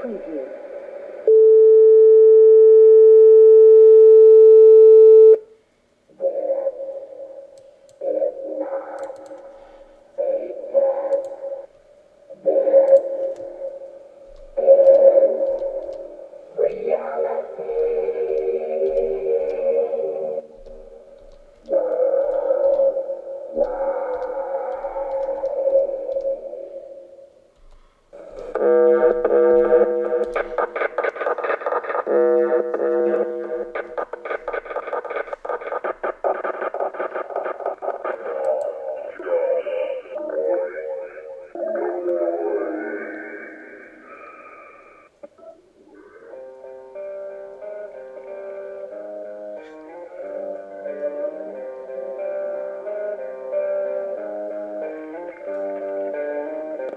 preview.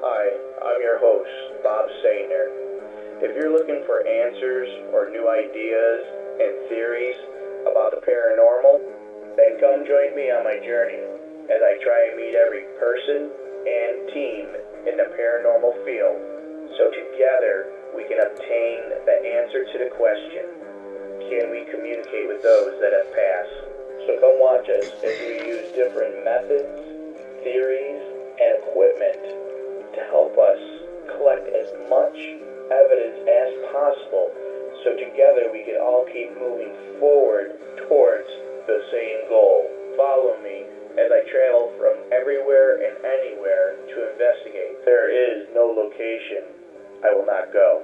Hi, I'm your host, Bob Sainer. If you're looking for answers or new ideas and theories about the paranormal, then come join me on my journey as I try and meet every person and team in the paranormal field, so together we can obtain the answer to the question, can we communicate with those that have passed? So come watch us as we use different methods, theories, and equipment to help us collect as much evidence as possible so together we can all keep moving forward towards the same goal. Follow me as I travel from everywhere and anywhere to investigate. There is no location I will not go.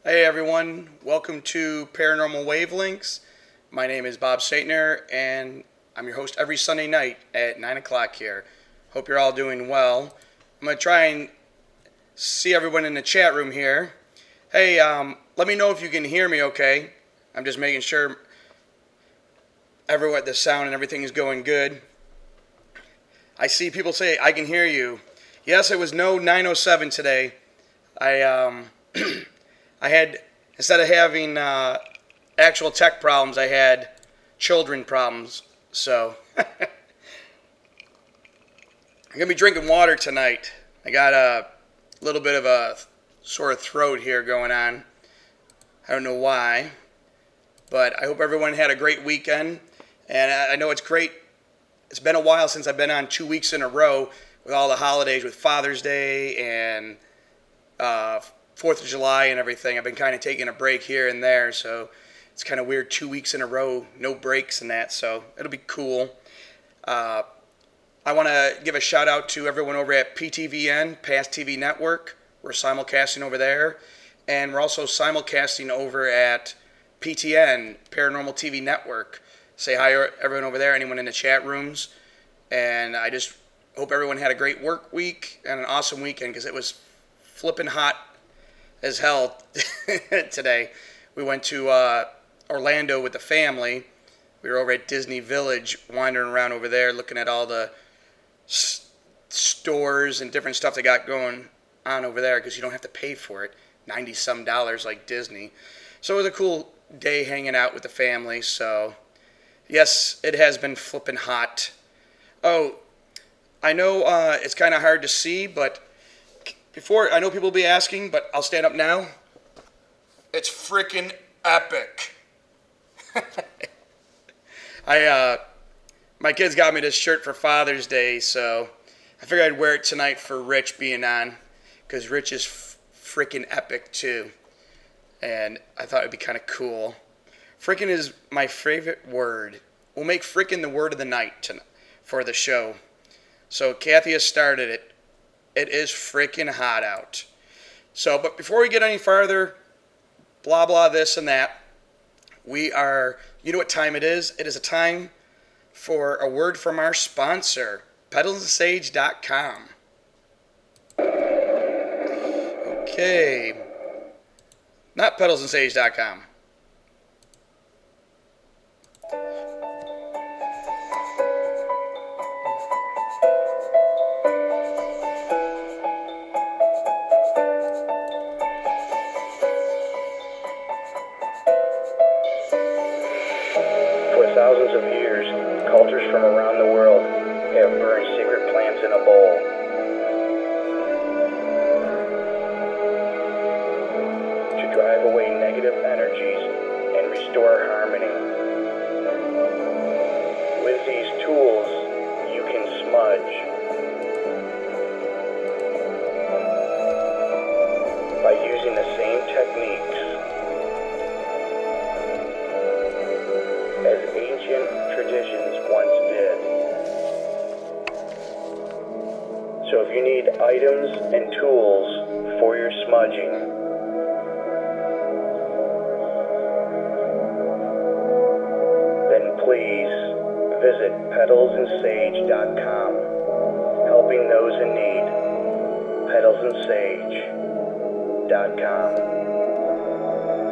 Hey everyone, welcome to Paranormal Wavelengths. My name is Bob Saintner and I'm your host every Sunday night at 9 o'clock here. Hope you're all doing well. I'm going to try and see everyone in the chat room here. Hey, let me know if you can hear me okay. I'm just making sure everyone, the sound and everything is going good. I see people say, I can hear you. Yes, it was no 907 today. I had, instead of having actual tech problems, I had children problems. So, I'm going to be drinking water tonight. I got a little bit of a sore throat here going on. I don't know why. But I hope everyone had a great weekend. And I know it's great. It's been a while since I've been on 2 weeks in a row with all the holidays, with Father's Day and 4th of July and everything. I've been kind of taking a break here and there, so it's kind of weird 2 weeks in a row, no breaks and that, so it'll be cool. I want to give a shout out to everyone over at PTVN, Past TV Network. We're simulcasting over there, and we're also simulcasting over at PTN, Paranormal TV Network. Say hi to everyone over there, anyone in the chat rooms, and I just hope everyone had a great work week and an awesome weekend, because it was flipping hot as hell today. We went to Orlando with the family. We were over at Disney Village, wandering around over there, looking at all the stores and different stuff they got going on over there, because you don't have to pay for it, $90-some like Disney. So it was a cool day hanging out with the family. So yes, it has been flipping hot. Oh, I know it's kind of hard to see, but before, I know people will be asking, but I'll stand up now. It's freaking epic. My kids got me this shirt for Father's Day, so I figured I'd wear it tonight for Rich being on, because Rich is freaking epic too. And I thought it'd be kind of cool. Frickin' is my favorite word. We'll make frickin' the word of the night for the show. So Kathy has started it. It is freaking hot out. So, but before we get any farther, blah, blah, this and that. We are, you know what time it is? It is a time for a word from our sponsor, pedalsandsage.com. Okay. Not pedalsandsage.com. For thousands of years, cultures from around the world have burned sacred plants in a bowl. To drive away negative energies and restore harmony. With these tools, you can smudge. By using the same techniques as ancient traditions once did. So if you need items and tools for your smudging, then please visit pedalsandsage.com, helping those in need. pedalsandsage.com.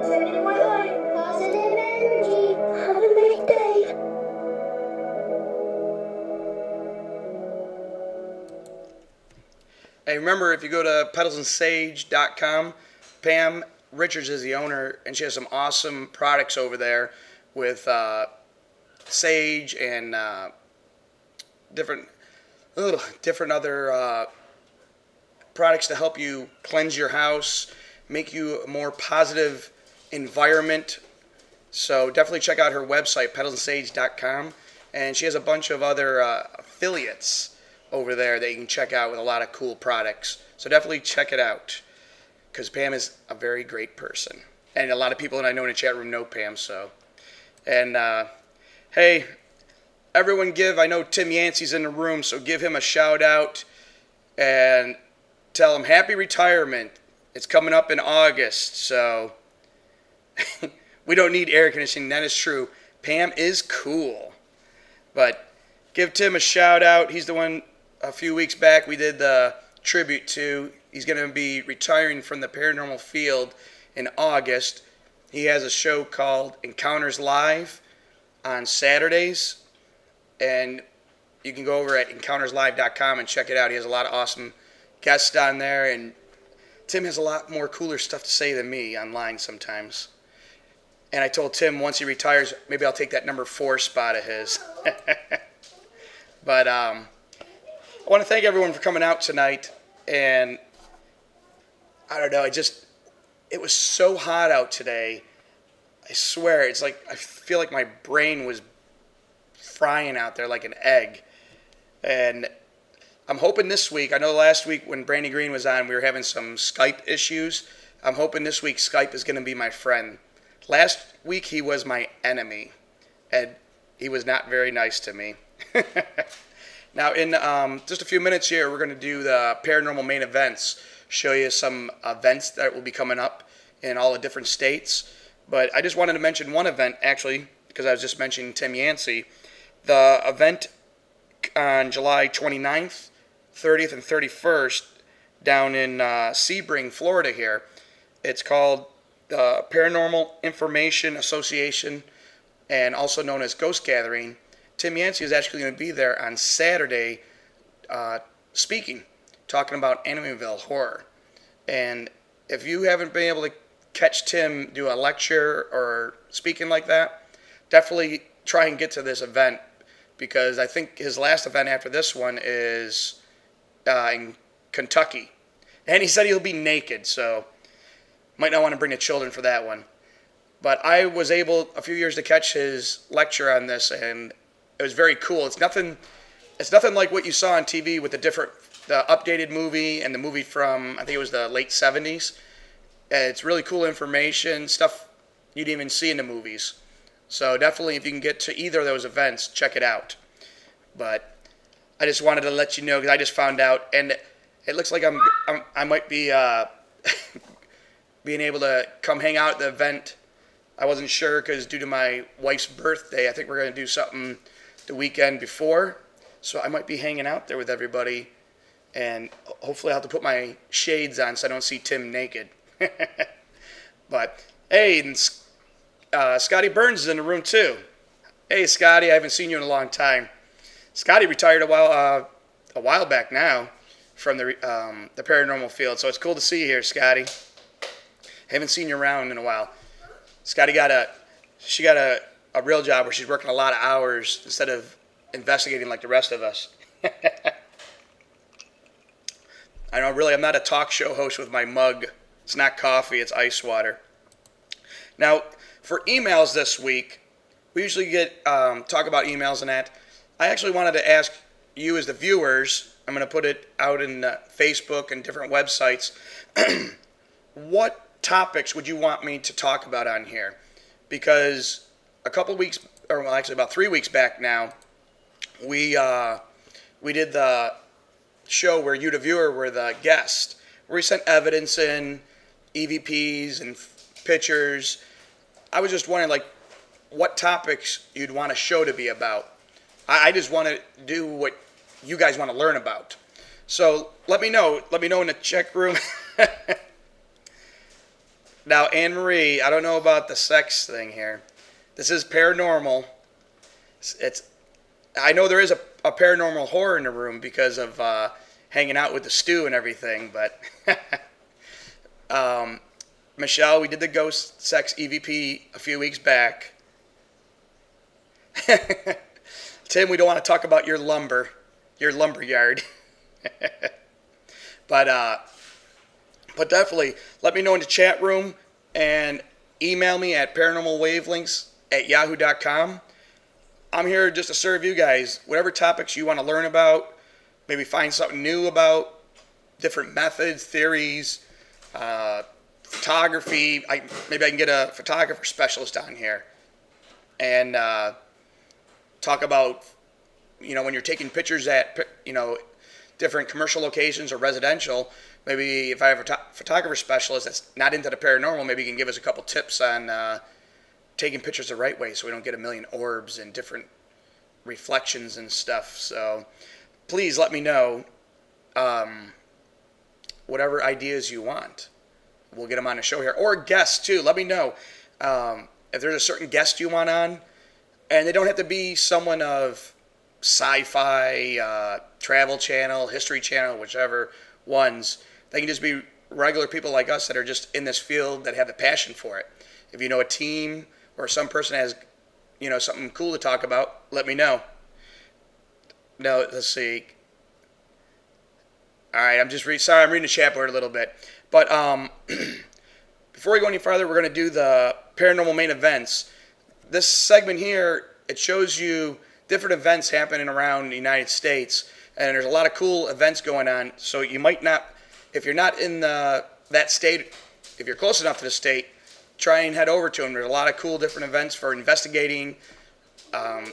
Sending my high positive energy. Have a great day. Hey, remember, if you go to pedalsandsage.com, Pam Richards is the owner, and she has some awesome products over there with sage and different other products to help you cleanse your house, make you a more positive environment. So definitely check out her website, pedalsandsage.com, and she has a bunch of other affiliates over there that you can check out with a lot of cool products. So definitely check it out, because Pam is a very great person, and a lot of people that I know in the chat room know Pam. So, and hey, everyone, I know Tim Yancey's in the room, so give him a shout out and tell him happy retirement. It's coming up in August, so we don't need air conditioning. That is true. Pam is cool, but give Tim a shout out. He's the one a few weeks back we did the tribute to. He's going to be retiring from the paranormal field in August. He has a show called Encounters Live on Saturdays, and you can go over at encounterslive.com and check it out. He has a lot of awesome guests on there, and Tim has a lot more cooler stuff to say than me online sometimes. And I told Tim once he retires, maybe I'll take that number 4 spot of his. But I want to thank everyone for coming out tonight. And I don't know, it was so hot out today. I swear, it's like I feel like my brain was frying out there like an egg. And I'm hoping this week, I know last week when Brandy Green was on, we were having some Skype issues. I'm hoping this week Skype is going to be my friend. Last week he was my enemy, and he was not very nice to me. Now, in just a few minutes here, we're going to do the paranormal main events, show you some events that will be coming up in all the different states. But I just wanted to mention one event, actually, because I was just mentioning Tim Yancey. The event on July 29th, 30th, and 31st down in Sebring, Florida here. It's called the Paranormal Information Association, and also known as Ghost Gathering. Tim Yancey is actually going to be there on Saturday speaking, talking about Amityville horror. And if you haven't been able to catch Tim do a lecture or speaking like that, definitely try and get to this event, because I think his last event after this one is in Kentucky. And he said he'll be naked, so might not want to bring the children for that one. But I was able a few years to catch his lecture on this, and it was very cool. It's nothing like what you saw on TV with the updated movie and the movie from, I think it was the late 70s. It's really cool information, stuff you didn't even see in the movies. So definitely, if you can get to either of those events, check it out. But I just wanted to let you know, because I just found out, and it looks like I might be being able to come hang out at the event. I wasn't sure because due to my wife's birthday, I think we're going to do something the weekend before. So I might be hanging out there with everybody. And hopefully I'll have to put my shades on so I don't see Tim naked. But, hey, and Scotty Burns is in the room too. Hey, Scotty, I haven't seen you in a long time. Scotty retired a while back now from the paranormal field, so it's cool to see you here, Scotty. Haven't seen you around in a while. Scotty got a real job where she's working a lot of hours instead of investigating like the rest of us. I know, really, I'm not a talk show host with my mug. It's not coffee, it's ice water. Now, for emails this week, we usually get talk about emails and that. I actually wanted to ask you as the viewers, I'm going to put it out in Facebook and different websites, what topics would you want me to talk about on here? Because a couple weeks, or well, actually about 3 weeks back now, we did the show where you, the viewer, were the guest, where we sent evidence in, EVPs and pictures. I was just wondering, like, what topics you'd want a show to be about. I just want to do what you guys want to learn about. So let me know. Let me know in the check room. Now, Anne Marie, I don't know about the sex thing here. This is paranormal. I know there is a paranormal horror in the room because of hanging out with the stew and everything, but Michelle, we did the ghost sex EVP a few weeks back. Tim, we don't want to talk about your lumber yard. But definitely let me know in the chat room and email me at paranormalwavelengths@yahoo.com. I'm here just to serve you guys. Whatever topics you want to learn about, maybe find something new about, different methods, theories, photography. Maybe I can get a photographer specialist on here and talk about, when you're taking pictures at, different commercial locations or residential. Maybe if I have a photographer specialist that's not into the paranormal, maybe you can give us a couple tips on taking pictures the right way so we don't get a million orbs and different reflections and stuff. So please let me know whatever ideas you want. We'll get them on the show here. Or guests, too. Let me know if there's a certain guest you want on. And they don't have to be someone of sci-fi, Travel Channel, History Channel, whichever ones. They can just be regular people like us that are just in this field that have the passion for it. If you know a team or some person has, something cool to talk about, let me know. Now, let's see. All right, I'm reading the chat board a little bit. But before we go any farther, we're going to do the paranormal main events. This segment here, it shows you different events happening around the United States. And there's a lot of cool events going on. So you might not, if you're not in that state, if you're close enough to the state, try and head over to them. There's a lot of cool different events for investigating.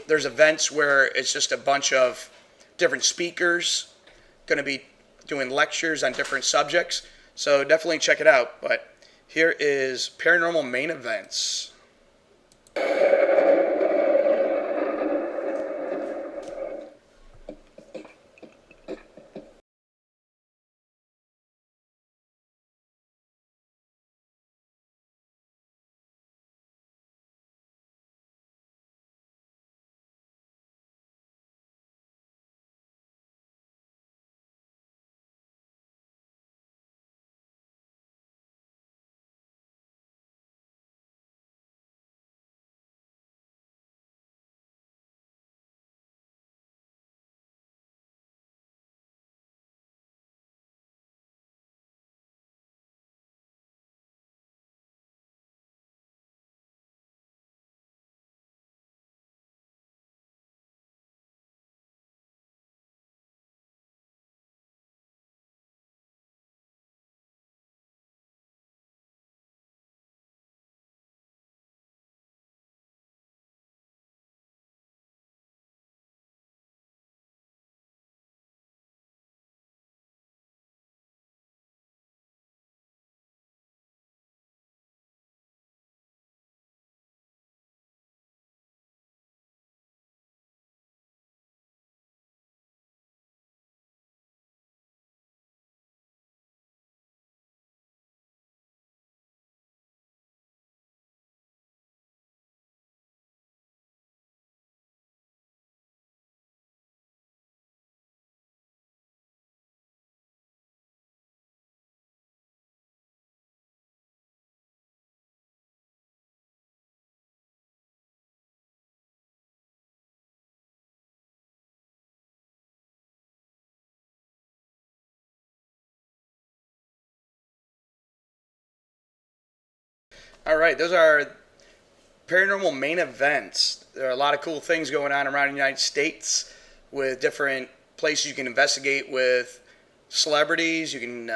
There's events where it's just a bunch of different speakers going to be doing lectures on different subjects. So definitely check it out. But here is Paranormal Main Events. All right, those are paranormal main events. There are a lot of cool things going on around the United States with different places you can investigate with celebrities. You can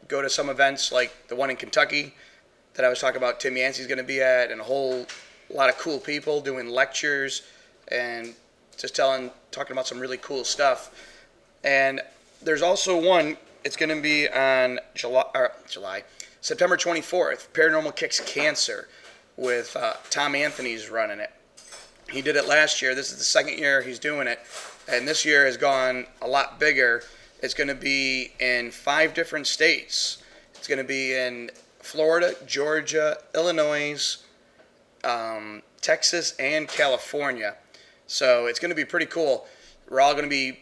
go to some events like the one in Kentucky that I was talking about. Tim Yancey's going to be at, and a whole lot of cool people doing lectures and just talking about some really cool stuff. And there's also one. It's going to be on September 24th. Paranormal Kicks Cancer, with Tom Anthony's running it. He did it last year. This is the second year he's doing it, and this year has gone a lot bigger. It's going to be in 5 different states. It's going to be in Florida, Georgia, Illinois, Texas, and California. So it's going to be pretty cool. We're all going to be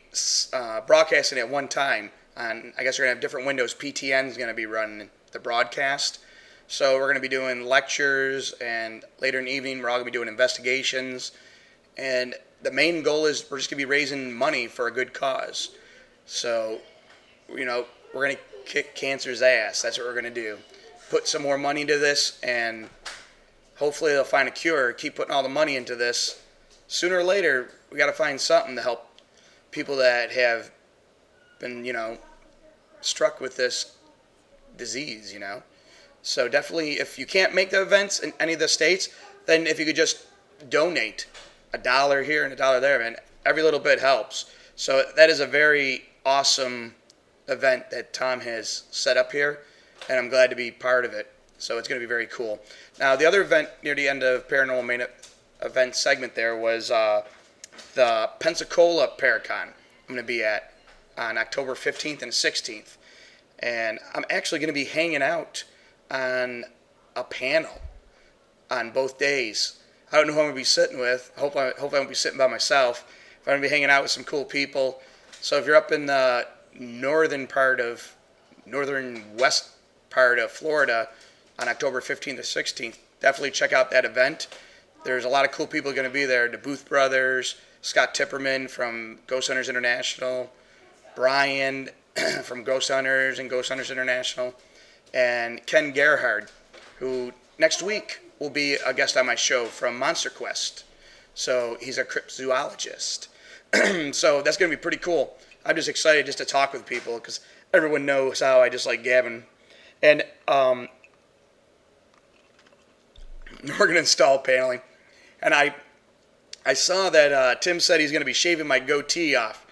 broadcasting at one time. I guess we're going to have different windows. PTN is going to be running the broadcast. So we're going to be doing lectures, and later in the evening we're all going to be doing investigations. And the main goal is we're just going to be raising money for a good cause. So, we're going to kick cancer's ass. That's what we're going to do. Put some more money into this, and hopefully they'll find a cure. Keep putting all the money into this. Sooner or later, we got to find something to help people that have been, struck with this disease, So definitely, if you can't make the events in any of the states, then if you could just donate $1 here and $1 there, man, every little bit helps. So that is a very awesome event that Tom has set up here, and I'm glad to be part of it. So it's going to be very cool. Now, the other event near the end of Paranormal Main Event segment there was the Pensacola Paracon I'm going to be at on October 15th and 16th. And I'm actually going to be hanging out on a panel on both days. I don't know who I'm going to be sitting with. Hope I won't be sitting by myself. I'm going to be hanging out with some cool people. So if you're up in the northern west part of Florida on October 15th or 16th, definitely check out that event. There's a lot of cool people going to be there. The Booth Brothers, Scott Tipperman from Ghost Hunters International, Brian from Ghost Hunters and Ghost Hunters International, and Ken Gerhard, who next week will be a guest on my show from Monster Quest. So he's a cryptozoologist. So that's going to be pretty cool. I'm just excited just to talk with people because everyone knows how I just like gabbing. And we're going to install paneling. And I saw that Tim said he's going to be shaving my goatee off.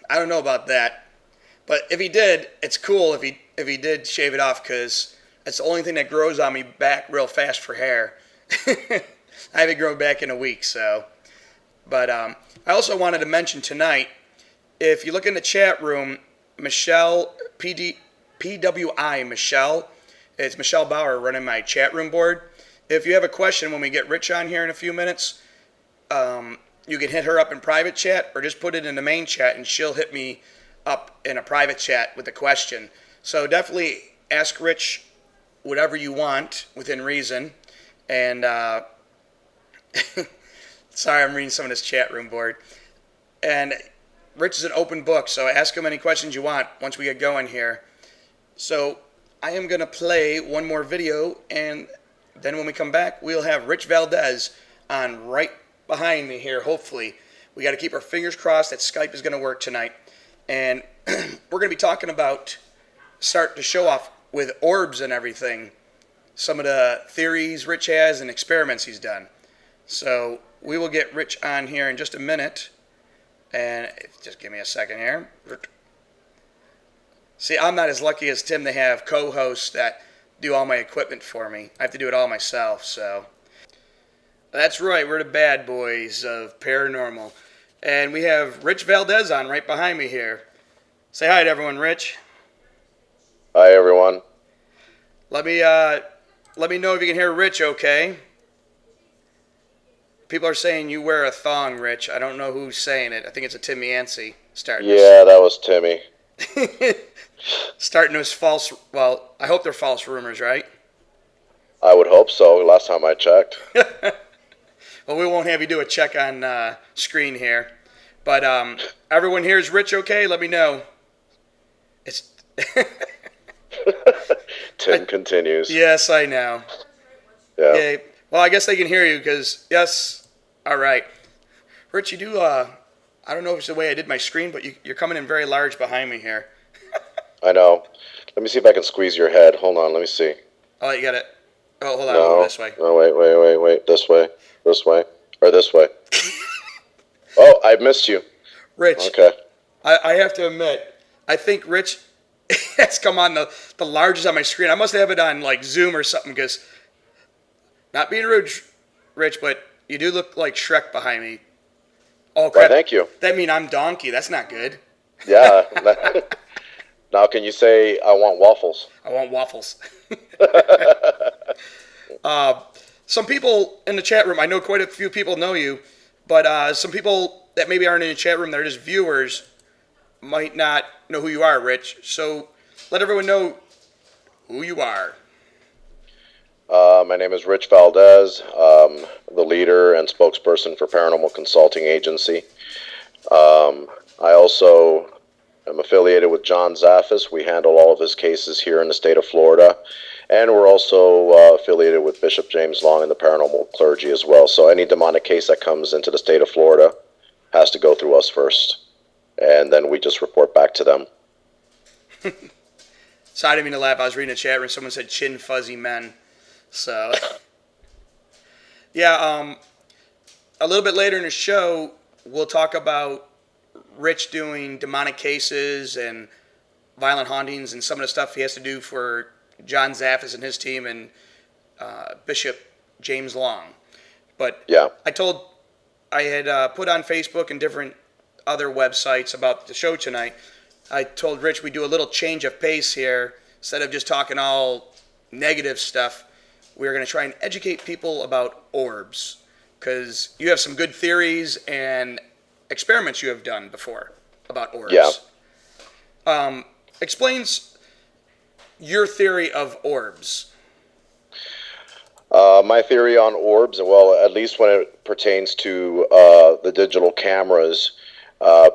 I don't know about that. But if he did, it's cool if he did shave it off because it's the only thing that grows on me back real fast for hair. I haven't grown back in a week, so. But I also wanted to mention tonight, if you look in the chat room, Michelle, PWI Michelle, it's Michelle Bauer running my chat room board. If you have a question when we get Rich on here in a few minutes, you can hit her up in private chat or just put it in the main chat and she'll hit me up in a private chat with a question. So definitely ask Rich whatever you want within reason. And sorry, I'm reading some of this chat room board. And Rich is an open book, so ask him any questions you want once we get going here. So I am going to play one more video, and then when we come back, we'll have Rich Valdez on right behind me here, hopefully. We got to keep our fingers crossed that Skype is going to work tonight. And we're going to be talking about, start to show off with orbs and everything, some of the theories Rich has and experiments he's done. So we will get Rich on here in just a minute. And just give me a second here. See, I'm not as lucky as Tim to have co-hosts that do all my equipment for me. I have to do it all myself, so. That's right, we're the bad boys of paranormal. And we have Rich Valdez on right behind me here. Say hi to everyone, Rich. Hi, everyone. Let me know if you can hear Rich okay. People are saying you wear a thong, Rich. I don't know who's saying it. I think it's a Tim Yancey starting. Yeah, that was Timmy. Starting those false, well, I hope they're false rumors, right? I would hope so, last time I checked. Well, we won't have you do a check on screen here. But everyone here is Rich okay? Let me know. It's Tim continues. Yes, I know. Yeah. Yeah. Well, I guess they can hear you because, yes. All right. Rich, you do, I don't know if it's the way I did my screen, but you're coming in very large behind me here. I know. Let me see if I can squeeze your head. Hold on. Let me see. Oh, you got it. Oh, hold on. I'll No. go this way. No, wait. This way. Or this way. Oh, I missed you. Rich, Okay. I have to admit, I think Rich has come on the largest on my screen. I must have it on like Zoom or something because, not being rude, Rich, but you do look like Shrek behind me. Oh, crap. Why, thank you. That mean I'm Donkey. That's not good. Yeah. Now, can you say I want waffles? I want waffles. Some people in the chat room, I know quite a few people know you, but some people that maybe aren't in the chat room, they're just viewers, might not know who you are, Rich. So let everyone know who you are. My name is Rich Valdez, the leader and spokesperson for Paranormal Consulting Agency. I also am affiliated with John Zaffis. We handle all of his cases here in the state of Florida. And we're also affiliated with Bishop James Long and the paranormal clergy as well. So any demonic case that comes into the state of Florida has to go through us first. And then we just report back to them. So I didn't mean to laugh. I was reading a chat room. Someone said chin fuzzy men. So, yeah, a little bit later in the show, we'll talk about Rich doing demonic cases and violent hauntings and some of the stuff he has to do for John Zaffis and his team and Bishop James Long. But Yeah. I had put on Facebook and different other websites about the show tonight. I told Rich we do a little change of pace here. Instead of just talking all negative stuff, we're going to try and educate people about orbs. Because you have some good theories and experiments you have done before about orbs. Yeah. Explains your theory of orbs. My theory on orbs, well, at least when it pertains to the digital cameras,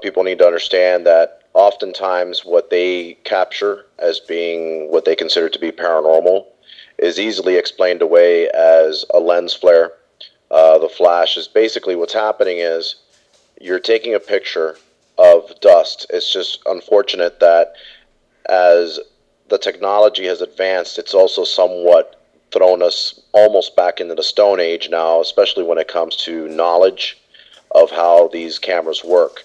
people need to understand that oftentimes what they capture as being what they consider to be paranormal is easily explained away as a lens flare. The flash is basically what's happening is you're taking a picture of dust. It's just unfortunate that as the technology has advanced, it's also somewhat thrown us almost back into the Stone Age now, especially when it comes to knowledge of how these cameras work.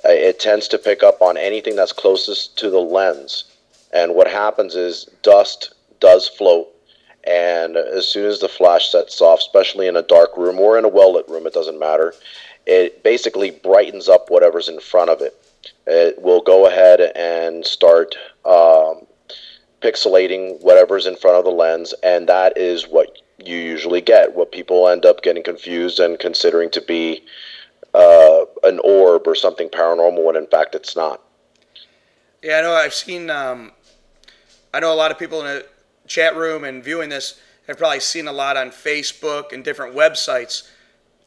It tends to pick up on anything that's closest to the lens. And what happens is dust does float. And as soon as the flash sets off, especially in a dark room or in a well-lit room, it doesn't matter, it basically brightens up whatever's in front of it. It will go ahead and start pixelating whatever's in front of the lens, and that is what you usually get, what people end up getting confused and considering to be an orb or something paranormal when in fact it's not. Yeah, I know. I've seen. I know a lot of people in the chat room and viewing this have probably seen a lot on Facebook and different websites.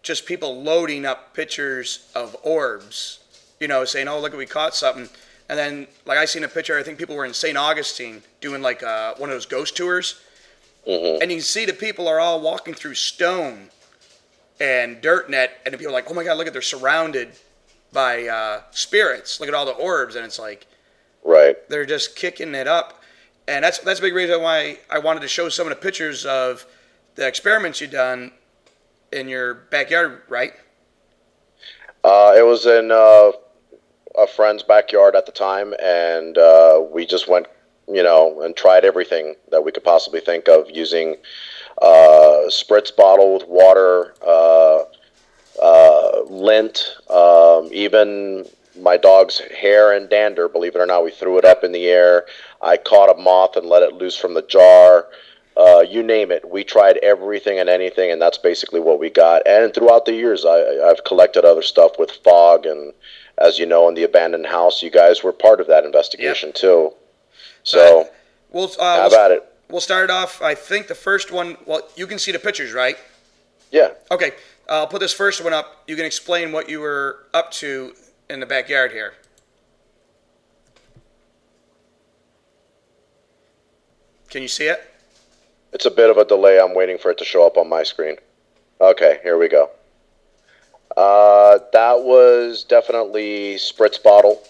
Just people loading up pictures of orbs. You know, saying, "Oh, look, we caught something." And then, like, I seen a picture. I think people were in St. Augustine doing like one of those ghost tours, and you can see the people are all walking through stone and dirt net, and the people are like, "Oh my God, look at they're surrounded by spirits. Look at all the orbs," and it's like, right, they're just kicking it up, and that's a big reason why I wanted to show some of the pictures of the experiments you've done in your backyard, right? It was in a friend's backyard at the time, and we just went, and tried everything that we could possibly think of using spritz bottle with water, lint, even my dog's hair and dander, believe it or not, we threw it up in the air. I caught a moth and let it loose from the jar. You name it. We tried everything and anything, and that's basically what we got. And throughout the years, I've collected other stuff with fog, and as you know, in the abandoned house, you guys were part of that investigation too. So, have at it. We'll start off, I think the first one, well, you can see the pictures, right? Yeah. Okay, I'll put this first one up. You can explain what you were up to in the backyard here. Can you see it? It's a bit of a delay. I'm waiting for it to show up on my screen. Okay, here we go. That was definitely Spritz bottle.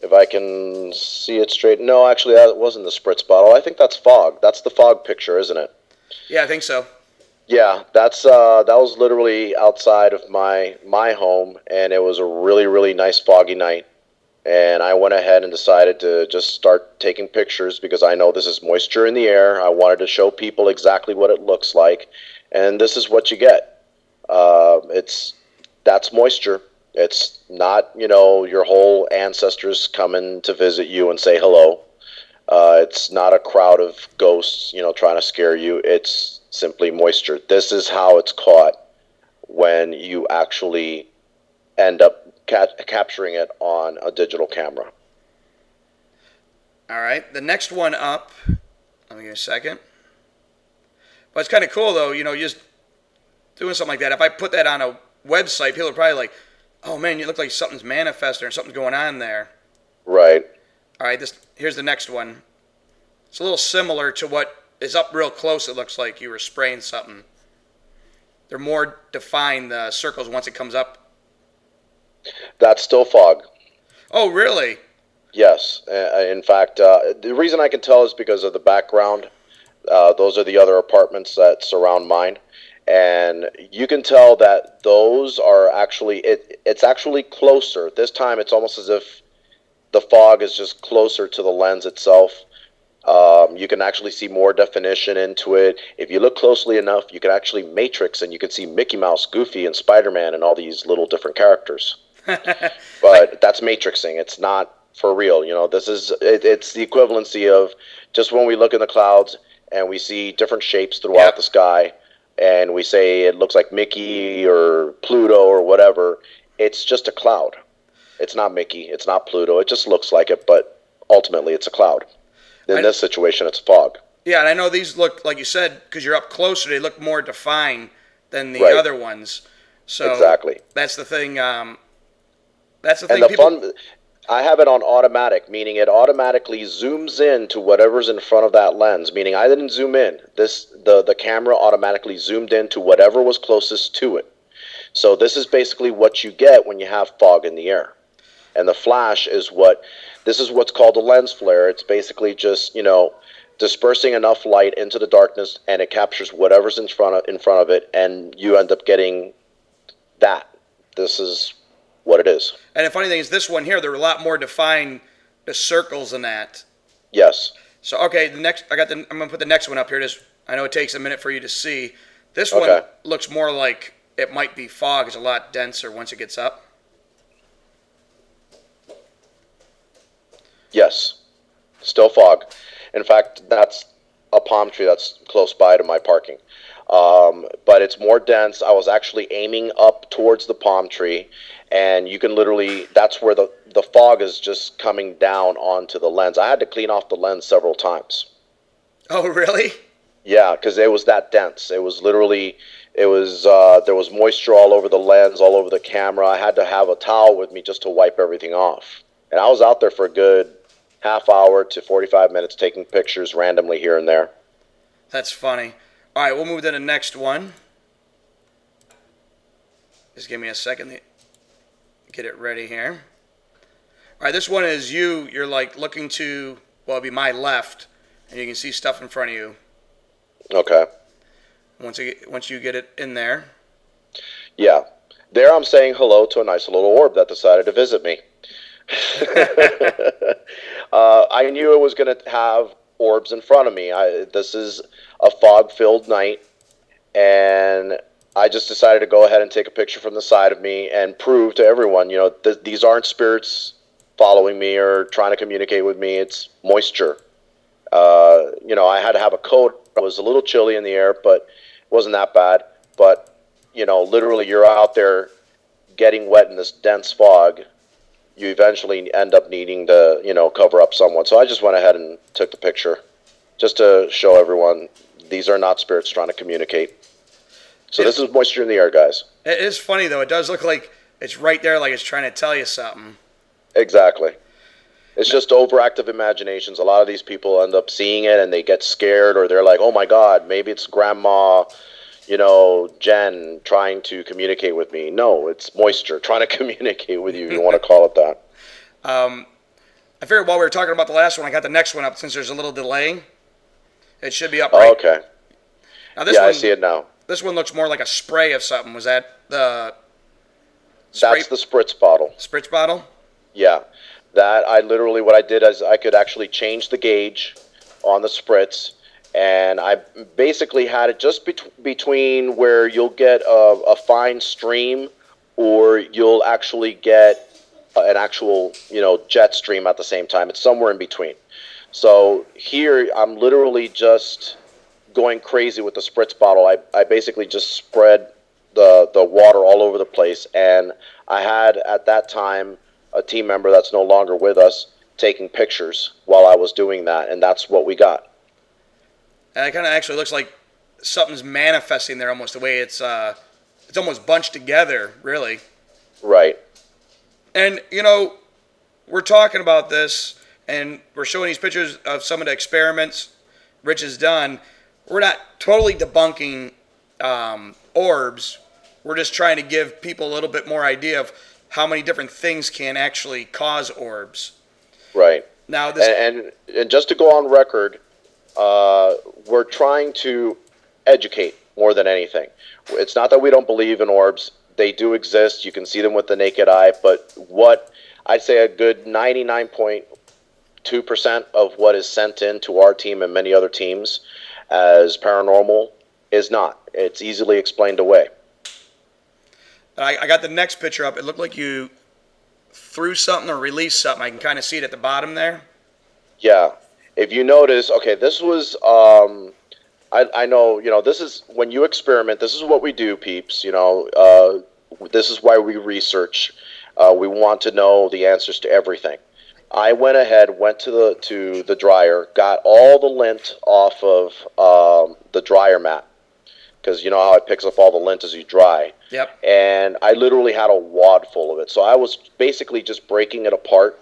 If I can see it straight. No, actually, that wasn't the Spritz bottle. I think that's fog. That's the fog picture, isn't it? Yeah, I think so. Yeah, that was literally outside of my home, and it was a really, really nice foggy night. And I went ahead and decided to just start taking pictures because I know this is moisture in the air. I wanted to show people exactly what it looks like, and this is what you get. That's moisture. It's not, your whole ancestors coming to visit you and say hello. It's not a crowd of ghosts, trying to scare you. It's simply moisture. This is how it's caught when you actually end up capturing it on a digital camera. All right, the next one up. Let me get a second. But it's kind of cool, though, just doing something like that. If I put that on a website, people are probably like, oh, man, you look like something's manifesting or something's going on there. Right. All right, here's the next one. It's a little similar to what is up real close. It looks like you were spraying something. They're more defined, the circles, once it comes up. That's still fog. Oh, really? Yes. In fact, the reason I can tell is because of the background. Those are the other apartments that surround mine. And you can tell that those are actually, it's actually closer. This time it's almost as if the fog is just closer to the lens itself. You can actually see more definition into it. If you look closely enough, you can actually matrix and you can see Mickey Mouse, Goofy, and Spider-Man and all these little different characters. But that's matrixing. It's not for real. It's the equivalency of just when we look in the clouds and we see different shapes throughout the sky and we say it looks like Mickey or Pluto or whatever. It's just a cloud. It's not Mickey. It's not Pluto. It just looks like it, but ultimately it's a cloud. In this situation, it's fog. Yeah, and I know these look, like you said, because you're up closer, they look more defined than the other ones. So exactly. That's the thing. That's the thing. And I have it on automatic, meaning it automatically zooms in to whatever's in front of that lens. Meaning I didn't zoom in. The camera automatically zoomed in to whatever was closest to it. So this is basically what you get when you have fog in the air. And the flash is what's called a lens flare. It's basically just, dispersing enough light into the darkness, and it captures whatever's in front of it, and you end up getting that. This is what it is. And the funny thing is, this one here, they're a lot more defined, the circles and that. Yes. So okay, I'm gonna put the next one up here. I know it takes a minute for you to see. This one looks more like it might be fog. It's a lot denser once it gets up. Yes, still fog. In fact, that's a palm tree that's close by to my parking. But it's more dense. I was actually aiming up towards the palm tree, and you can literally, that's where the fog is just coming down onto the lens. I had to clean off the lens several times. Oh, really? Yeah, because it was that dense. It was literally, there was moisture all over the lens, all over the camera. I had to have a towel with me just to wipe everything off. And I was out there for a good half hour to 45 minutes taking pictures randomly here and there. That's funny. All right, we'll move to the next one. Just give me a second to get it ready here. All right, this one is you're like looking to, well, it'd be my left, and you can see stuff in front of you. Okay. Once you get it in there. Yeah. There I'm saying hello to a nice little orb that decided to visit me. I knew it was going to have orbs in front of me. This is a fog-filled night, and I just decided to go ahead and take a picture from the side of me and prove to everyone, these aren't spirits following me or trying to communicate with me. It's moisture. I had to have a coat. It was a little chilly in the air, but it wasn't that bad. But, literally you're out there getting wet in this dense fog. You eventually end up needing to, cover up someone. So I just went ahead and took the picture just to show everyone these are not spirits trying to communicate. So this is moisture in the air, guys. It is funny, though. It does look like it's right there, like it's trying to tell you something. Exactly. It's just overactive imaginations. A lot of these people end up seeing it and they get scared, or they're like, "Oh my God, maybe it's Grandma, Jen trying to communicate with me." No, it's moisture trying to communicate with you. If you want to call it that. I figured while we were talking about the last one, I got the next one up since there's a little delay. It should be up right. Oh, okay. Now this Yeah, one, I see it now. This one looks more like a spray of something. Was that the That's the spritz bottle. spritz bottle? Yeah. What I did is I could actually change the gauge on the spritz, and I basically had it just between where you'll get a fine stream, or you'll actually get an actual, jet stream at the same time. It's somewhere in between. So here I'm literally just going crazy with the spritz bottle. I basically just spread the water all over the place, and I had at that time a team member that's no longer with us taking pictures while I was doing that, and that's what we got. And it kind of actually looks like something's manifesting there, almost the way it's almost bunched together, really. Right. And we're talking about this, and we're showing these pictures of some of the experiments Rich has done. We're not totally debunking orbs. We're just trying to give people a little bit more idea of how many different things can actually cause orbs. Right. Now, this and just to go on record, we're trying to educate more than anything. It's not that we don't believe in orbs. They do exist. You can see them with the naked eye. But what I'd say a good 99.2% of what is sent in to our team and many other teams as paranormal is not. It's easily explained away. I got the next picture up. It looked like you threw something or released something. I can kind of see it at the bottom there. Yeah. If you notice, okay, this was, I know, this is, when you experiment, this is what we do, peeps, this is why we research. We want to know the answers to everything. I went to the dryer, got all the lint off of the dryer mat, because you know how it picks up all the lint as you dry. Yep. And I literally had a wad full of it. So I was basically just breaking it apart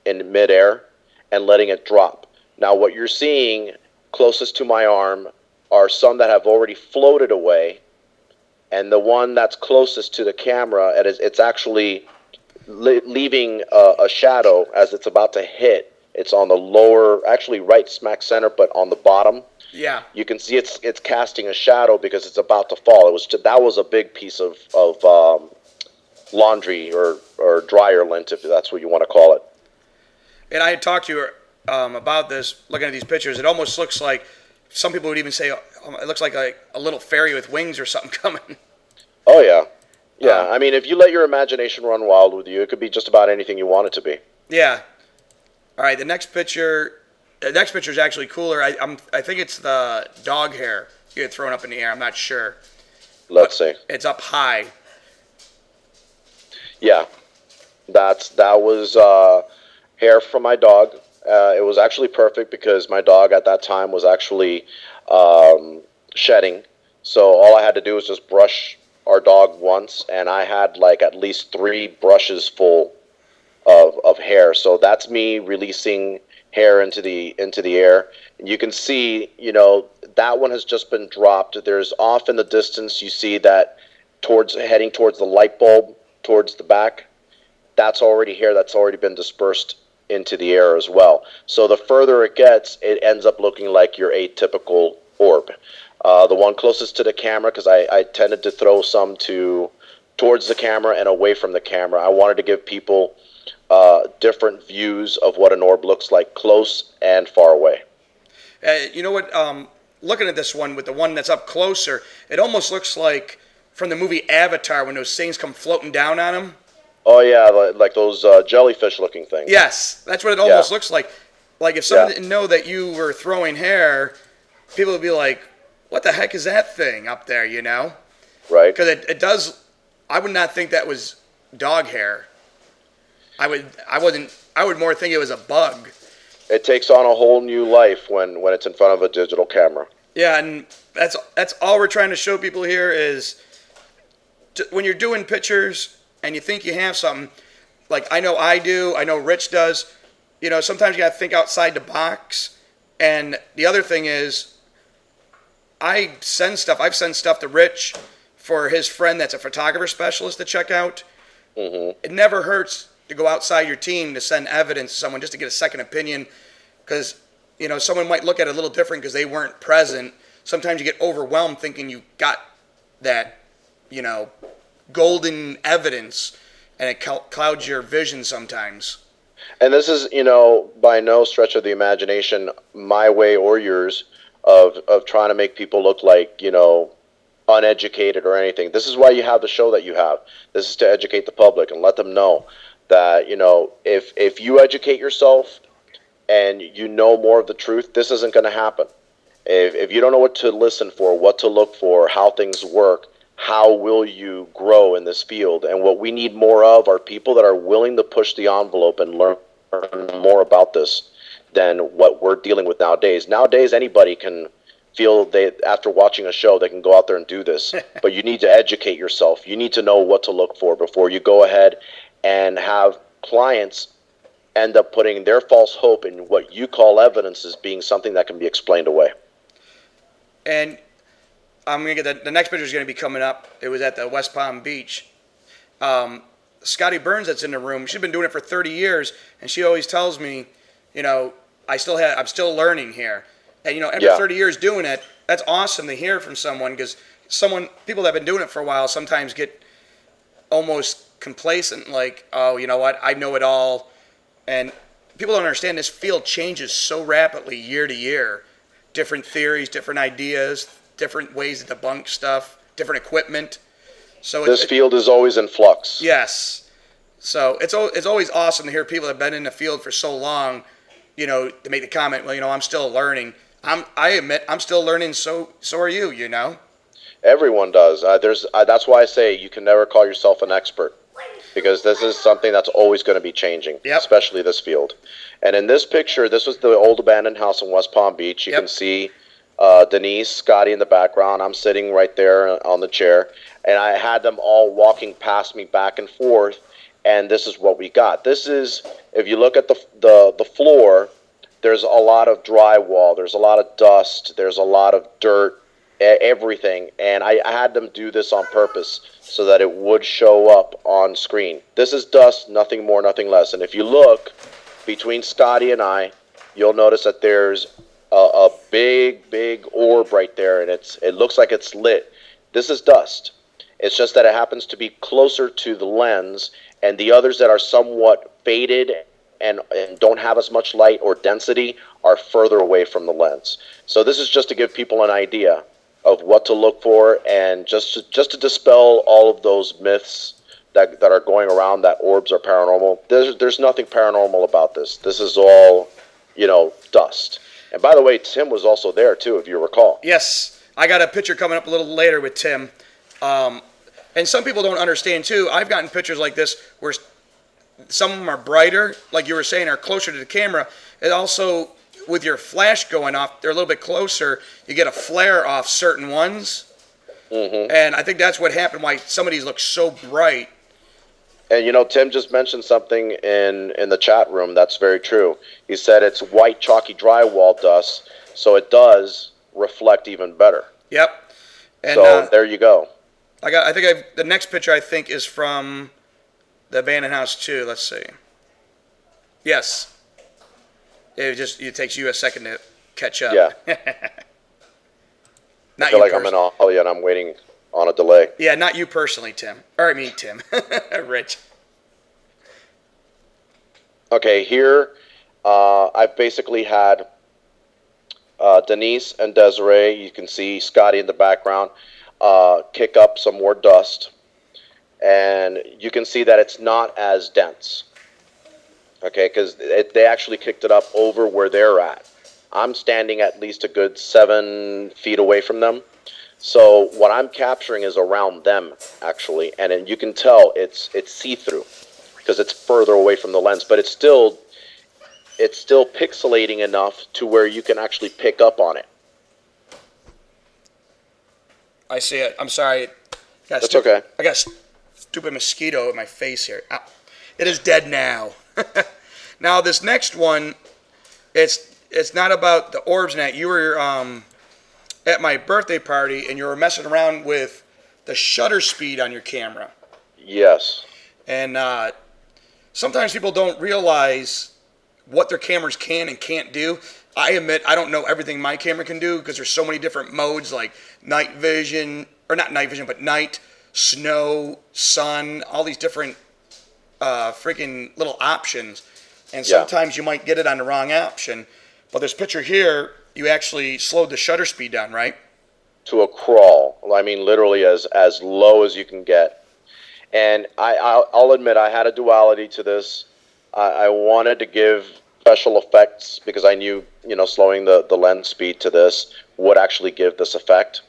in midair and letting it drop. Now what you're seeing closest to my arm are some that have already floated away, and the one that's closest to the camera, it's actually leaving a shadow as it's about to hit. It's on the lower, actually right smack center, but on the bottom. Yeah. You can see it's casting a shadow because it's about to fall. That was a big piece of laundry or dryer lint, if that's what you want to call it. And I had talked to you about this, looking at these pictures. It almost looks like, some people would even say, it looks like a little fairy with wings or something coming. Oh, yeah. Yeah, I mean, if you let your imagination run wild with you, it could be just about anything you want it to be. Yeah. All right, the next picture is actually cooler. I think it's the dog hair you had thrown up in the air. I'm not sure. Let's see. It's up high. Yeah, that was hair from my dog. It was actually perfect because my dog at that time was actually shedding. So all I had to do was just brush our dog once, and I had like at least 3 brushes full of hair. So that's me releasing hair into the air. And you can see, that one has just been dropped. There's off in the distance, you see that heading towards the light bulb, towards the back. That's already hair that's already been dispersed into the air as well. So the further it gets, it ends up looking like your atypical orb. The one closest to the camera, because I tended to throw some towards the camera and away from the camera. I wanted to give people different views of what an orb looks like close and far away. You know what? Looking at this one with the one that's up closer, it almost looks like from the movie Avatar when those things come floating down on him. Oh yeah, like those jellyfish-looking things. Yes, that's what it almost looks like. Like if someone didn't know that you were throwing hair, people would be like, "What the heck is that thing up there?" Right. Because it does. I would not think that was dog hair. I would more think it was a bug. It takes on a whole new life when it's in front of a digital camera. Yeah, and that's all we're trying to show people here is when you're doing pictures and you think you have something, like I know I do, I know Rich does, sometimes you got to think outside the box. And the other thing is, I've sent stuff to Rich for his friend that's a photographer specialist to check out. It never hurts to go outside your team to send evidence to someone just to get a second opinion, because someone might look at it a little different because they weren't present. Sometimes you get overwhelmed thinking you got that golden evidence, and it clouds your vision sometimes. And this is, by no stretch of the imagination, my way or yours of trying to make people look like, uneducated or anything. This is why you have the show that you have. This is to educate the public and let them know that, if you educate yourself and you know more of the truth, this isn't going to happen. If you don't know what to listen for, what to look for, how things work, how will you grow in this field? And what we need more of are people that are willing to push the envelope and learn more about this than what we're dealing with nowadays. Nowadays, anybody can feel after watching a show, they can go out there and do this. But you need to educate yourself. You need to know what to look for before you go ahead and have clients end up putting their false hope in what you call evidence as being something that can be explained away. And I'm going to get the next picture is going to be coming up. It was at the West Palm Beach. Scotty Burns that's in the room, she's been doing it for 30 years, and she always tells me, I'm still learning here. And, after 30 years doing it, that's awesome to hear from someone, because people that have been doing it for a while sometimes get almost complacent, like, oh, you know what, I know it all. And people don't understand this field changes so rapidly year to year. Different theories, different ideas, different ways to debunk stuff, different equipment. So this field is always in flux. Yes. So it's always awesome to hear people that have been in the field for so long, to make the comment, well, I'm still learning. I admit I'm still learning. So are you. Everyone does. That's why I say you can never call yourself an expert, because this is something that's always going to be changing, especially this field. And in this picture, this was the old abandoned house in West Palm Beach. You can see Denise, Scotty in the background. I'm sitting right there on the chair, and I had them all walking past me back and forth, and this is what we got. This is, if you look at the floor, there's a lot of drywall, there's a lot of dust, there's a lot of dirt, everything, and I had them do this on purpose so that it would show up on screen. This is dust, nothing more, nothing less. And if you look between Scotty and I, you'll notice that there's a big orb right there, and it looks like it's lit. This is dust. It's just that it happens to be closer to the lens, and the others that are somewhat faded and don't have as much light or density are further away from the lens. So this is just to give people an idea of what to look for, and just to dispel all of those myths that are going around that orbs are paranormal. There's nothing paranormal about this. This is all, dust. And by the way, Tim was also there too, if you recall. Yes, I got a picture coming up a little later with Tim. And some people don't understand too. I've gotten pictures like this where some of them are brighter, like you were saying, are closer to the camera. It also, with your flash going off, they're a little bit closer. You get a flare off certain ones. Mm-hmm. And I think that's what happened, why some of these look so bright. And Tim just mentioned something in the chat room that's very true. He said it's white chalky drywall dust, so it does reflect even better. Yep. And, so there you go. The next picture I think is from the abandoned house too. Let's see. Yes. It takes you a second to catch up. Yeah. Not I feel you like I'm in Australia and I'm waiting on a delay. Yeah, not you personally, Tim. Or I mean Tim. Rich. Okay, here I've basically had Denise and Desiree. You can see Scotty in the background kick up some more dust. And you can see that it's not as dense. Okay, because they actually kicked it up over where they're at. I'm standing at least a good 7 feet away from them. So what I'm capturing is around them, actually. And then you can tell it's see-through because it's further away from the lens. But it's still pixelating enough to where you can actually pick up on it. I see it. I'm sorry. That's okay. I got a stupid mosquito in my face here. Ow. It is dead now. Now this next one, it's not about the orbs and that. You were at my birthday party and you were messing around with the shutter speed on your camera. Yes. And sometimes people don't realize what their cameras can and can't do. I admit I don't know everything my camera can do because there's so many different modes like night vision, or not night vision, but night, snow, sun, all these different freaking little options. And sometimes you might get it on the wrong option. But this picture here, you actually slowed the shutter speed down, right? To a crawl. I mean, literally as low as you can get. And I'll admit I had a duality to this. I wanted to give special effects because I knew, slowing the lens speed to this would actually give this effect.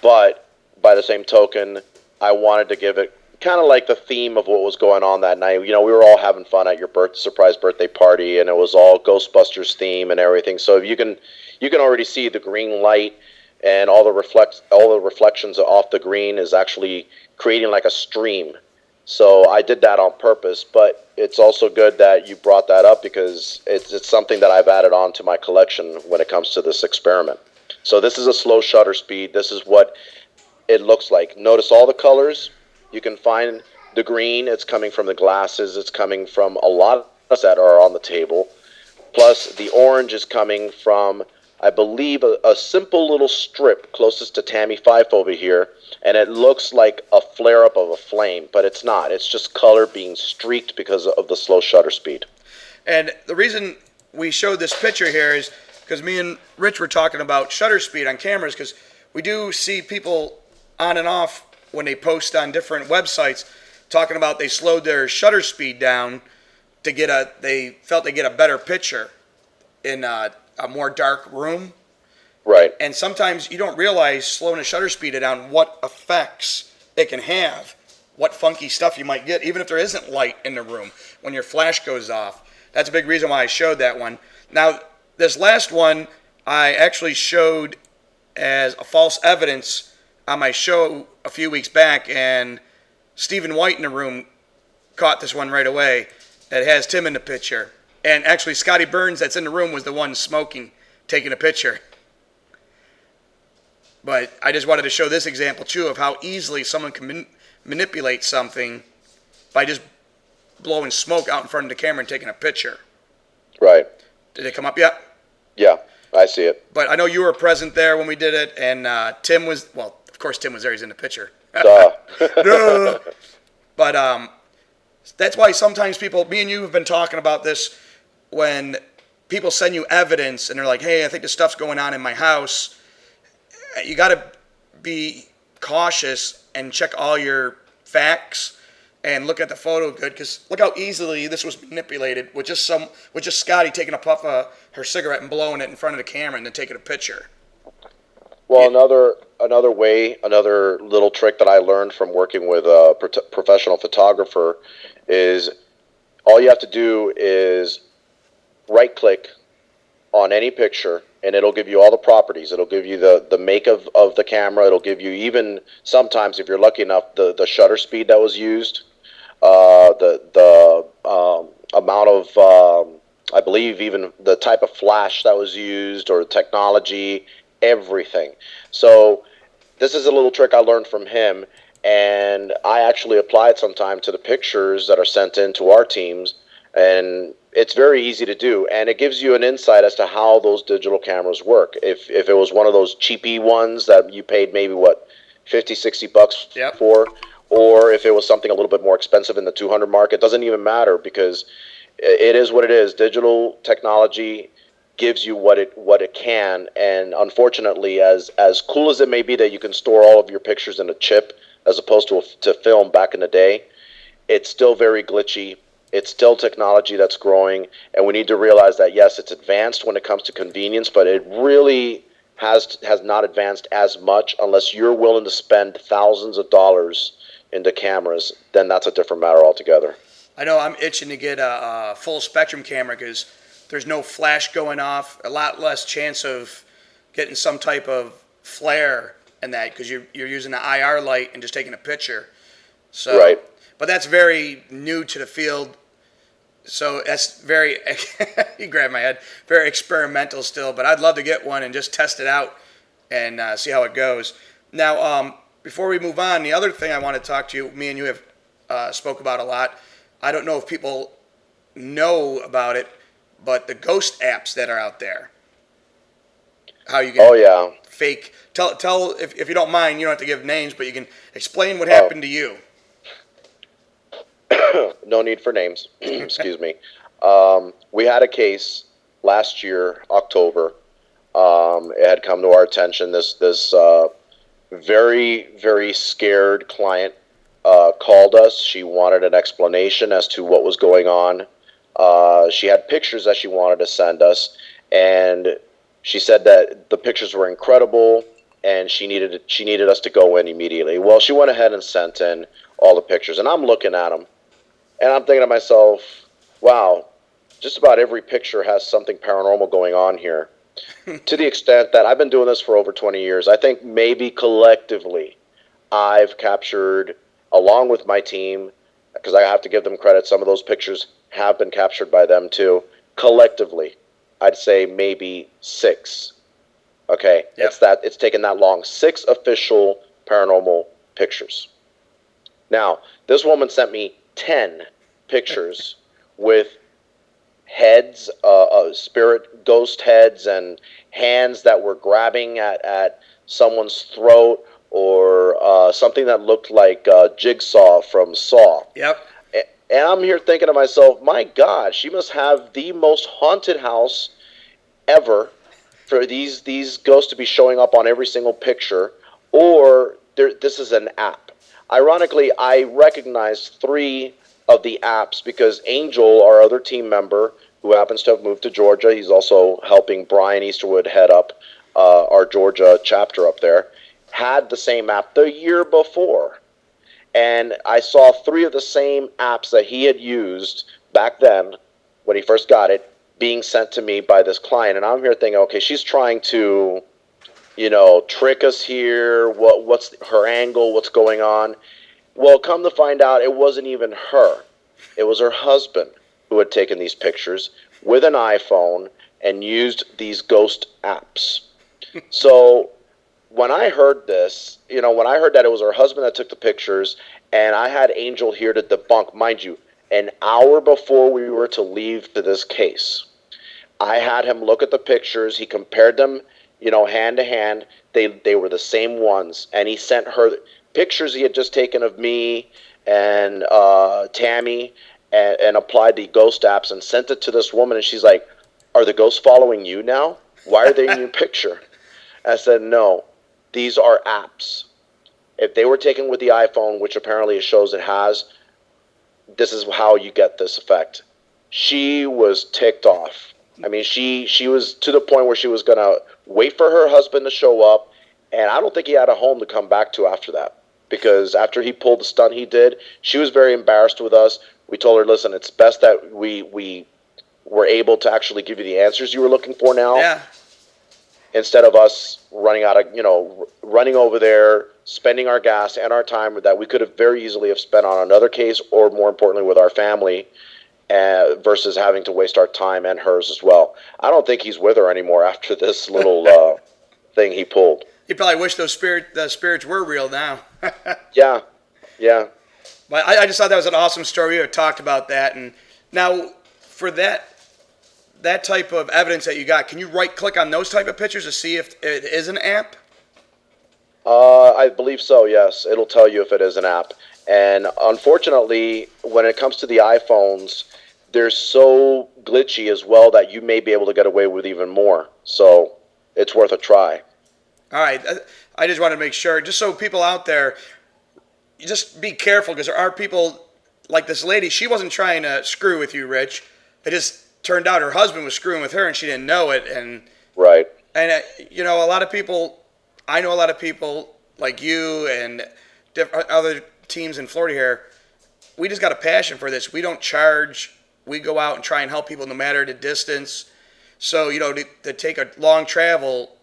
But by the same token, I wanted to give it kind of like the theme of what was going on that night. We were all having fun at your surprise birthday party, and it was all Ghostbusters theme and everything. So you can already see the green light and all the reflections off the green is actually creating like a stream. So I did that on purpose, but it's also good that you brought that up because it's something that I've added on to my collection when it comes to this experiment. So this is a slow shutter speed. This is what it looks like. Notice all the colors. You can find the green. It's coming from the glasses. It's coming from a lot of us that are on the table. Plus the orange is coming from, I believe, a simple little strip closest to Tammy Fife over here. And it looks like a flare-up of a flame, but it's not. It's just color being streaked because of the slow shutter speed. And the reason we showed this picture here is because me and Rich were talking about shutter speed on cameras, because we do see people on and off when they post on different websites talking about they slowed their shutter speed down to they felt they get a better picture in a more dark room. Right. And sometimes you don't realize slowing the shutter speed down what effects it can have, what funky stuff you might get, even if there isn't light in the room when your flash goes off. That's a big reason why I showed that one. Now, this last one I actually showed as a false evidence on my show a few weeks back, and Stephen White in the room caught this one right away. It has Tim in the picture. And actually, Scotty Burns that's in the room was the one smoking, taking a picture. But I just wanted to show this example, too, of how easily someone can manipulate something by just blowing smoke out in front of the camera and taking a picture. Right. Did it come up yet? Yeah, I see it. But I know you were present there when we did it, and Tim was, well, of course Tim was there. He's in the picture. Duh. Duh. But that's why sometimes me and you have been talking about this when people send you evidence and they're like, hey, I think this stuff's going on in my house. You got to be cautious and check all your facts and look at the photo good, because look how easily this was manipulated with just Scotty taking a puff of her cigarette and blowing it in front of the camera and then taking a picture. Well, another little trick that I learned from working with a professional photographer is all you have to do is right-click on any picture, and it'll give you all the properties. It'll give you the make of the camera. It'll give you even sometimes, if you're lucky enough, the shutter speed that was used, the amount of, I believe even the type of flash that was used or technology, everything. So this is a little trick I learned from him, and I actually apply it sometime to the pictures that are sent in to our teams, and it's very easy to do, and it gives you an insight as to how those digital cameras work. If it was one of those cheapy ones that you paid maybe, what, $50-$60 Yep. for, or if it was something a little bit more expensive in the 200 mark, it doesn't even matter, because it is what it is. Digital technology gives you what it can, and unfortunately, as cool as it may be that you can store all of your pictures in a chip as opposed to film back in the day, it's still very glitchy. It's still technology that's growing, and we need to realize that, yes, it's advanced when it comes to convenience, but it really has not advanced as much unless you're willing to spend thousands of dollars into cameras. Then that's a different matter altogether. I know I'm itching to get a full spectrum camera because there's no flash going off, a lot less chance of getting some type of flare in that because you're using the IR light and just taking a picture. So, right. But that's very new to the field. So that's very, he grabbed my head, very experimental still, but I'd love to get one and just test it out and see how it goes. Now, before we move on, the other thing I want to talk to you, me and you have spoke about a lot. I don't know if people know about it, but the ghost apps that are out there. How you can Oh yeah. fake, tell if you don't mind, you don't have to give names, but you can explain what happened to you. No need for names. Excuse me. We had a case last year, October. It had come to our attention. This very, very scared client called us. She wanted an explanation as to what was going on. She had pictures that she wanted to send us, and she said that the pictures were incredible, and she needed us to go in immediately. Well, she went ahead and sent in all the pictures, and I'm looking at them, and I'm thinking to myself, wow, just about every picture has something paranormal going on here. To the extent that I've been doing this for over 20 years, I think maybe collectively I've captured, along with my team, because I have to give them credit, some of those pictures have been captured by them too. Collectively, I'd say maybe 6. Okay, Yep. it's taken that long. 6 official paranormal pictures. Now, this woman sent me 10 pictures with heads, spirit ghost heads, and hands that were grabbing at someone's throat, or something that looked like Jigsaw from Saw. Yep. And I'm here thinking to myself, my God, she must have the most haunted house ever for these ghosts to be showing up on every single picture, or this is an app. Ironically, I recognized 3 of the apps because Angel, our other team member, who happens to have moved to Georgia, he's also helping Brian Easterwood head up our Georgia chapter up there, had the same app the year before. And I saw 3 of the same apps that he had used back then when he first got it being sent to me by this client. And I'm here thinking, okay, she's trying to, trick us here. What's her angle? What's going on? Well, come to find out, it wasn't even her. It was her husband who had taken these pictures with an iPhone and used these ghost apps. So when I heard this, when I heard that it was her husband that took the pictures, and I had Angel here to debunk, mind you, an hour before we were to leave to this case, I had him look at the pictures. He compared them, hand to hand. They were the same ones, and he sent her pictures he had just taken of me and Tammy, and applied the ghost apps and sent it to this woman, and she's like, "Are the ghosts following you now? Why are they in your picture?" I said, "No, these are apps. If they were taken with the iPhone, which apparently it shows it has, this is how you get this effect." She was ticked off. I mean, she was to the point where she was going to wait for her husband to show up, and I don't think he had a home to come back to after that. Because after he pulled the stunt he did, she was very embarrassed with us. We told her, listen, it's best that we were able to actually give you the answers you were looking for now. Yeah. Instead of us running over there, spending our gas and our time that we could have very easily have spent on another case, or more importantly with our family, versus having to waste our time and hers as well. I don't think he's with her anymore after this little thing he pulled. You probably wish the spirits were real now. Yeah. But I just thought that was an awesome story. We had talked about that. And now, for that type of evidence that you got, can you right-click on those type of pictures to see if it is an app? I believe so, yes. It'll tell you if it is an app. And unfortunately, when it comes to the iPhones, they're so glitchy as well that you may be able to get away with even more. So it's worth a try. All right. I just wanted to make sure, just so people out there, you just be careful, because there are people like this lady. She wasn't trying to screw with you, Rich. It just turned out her husband was screwing with her, and she didn't know it. And right. And a lot of people, I know a lot of people like you and other teams in Florida here. We just got a passion for this. We don't charge. We go out and try and help people no matter the distance. So to take a long travel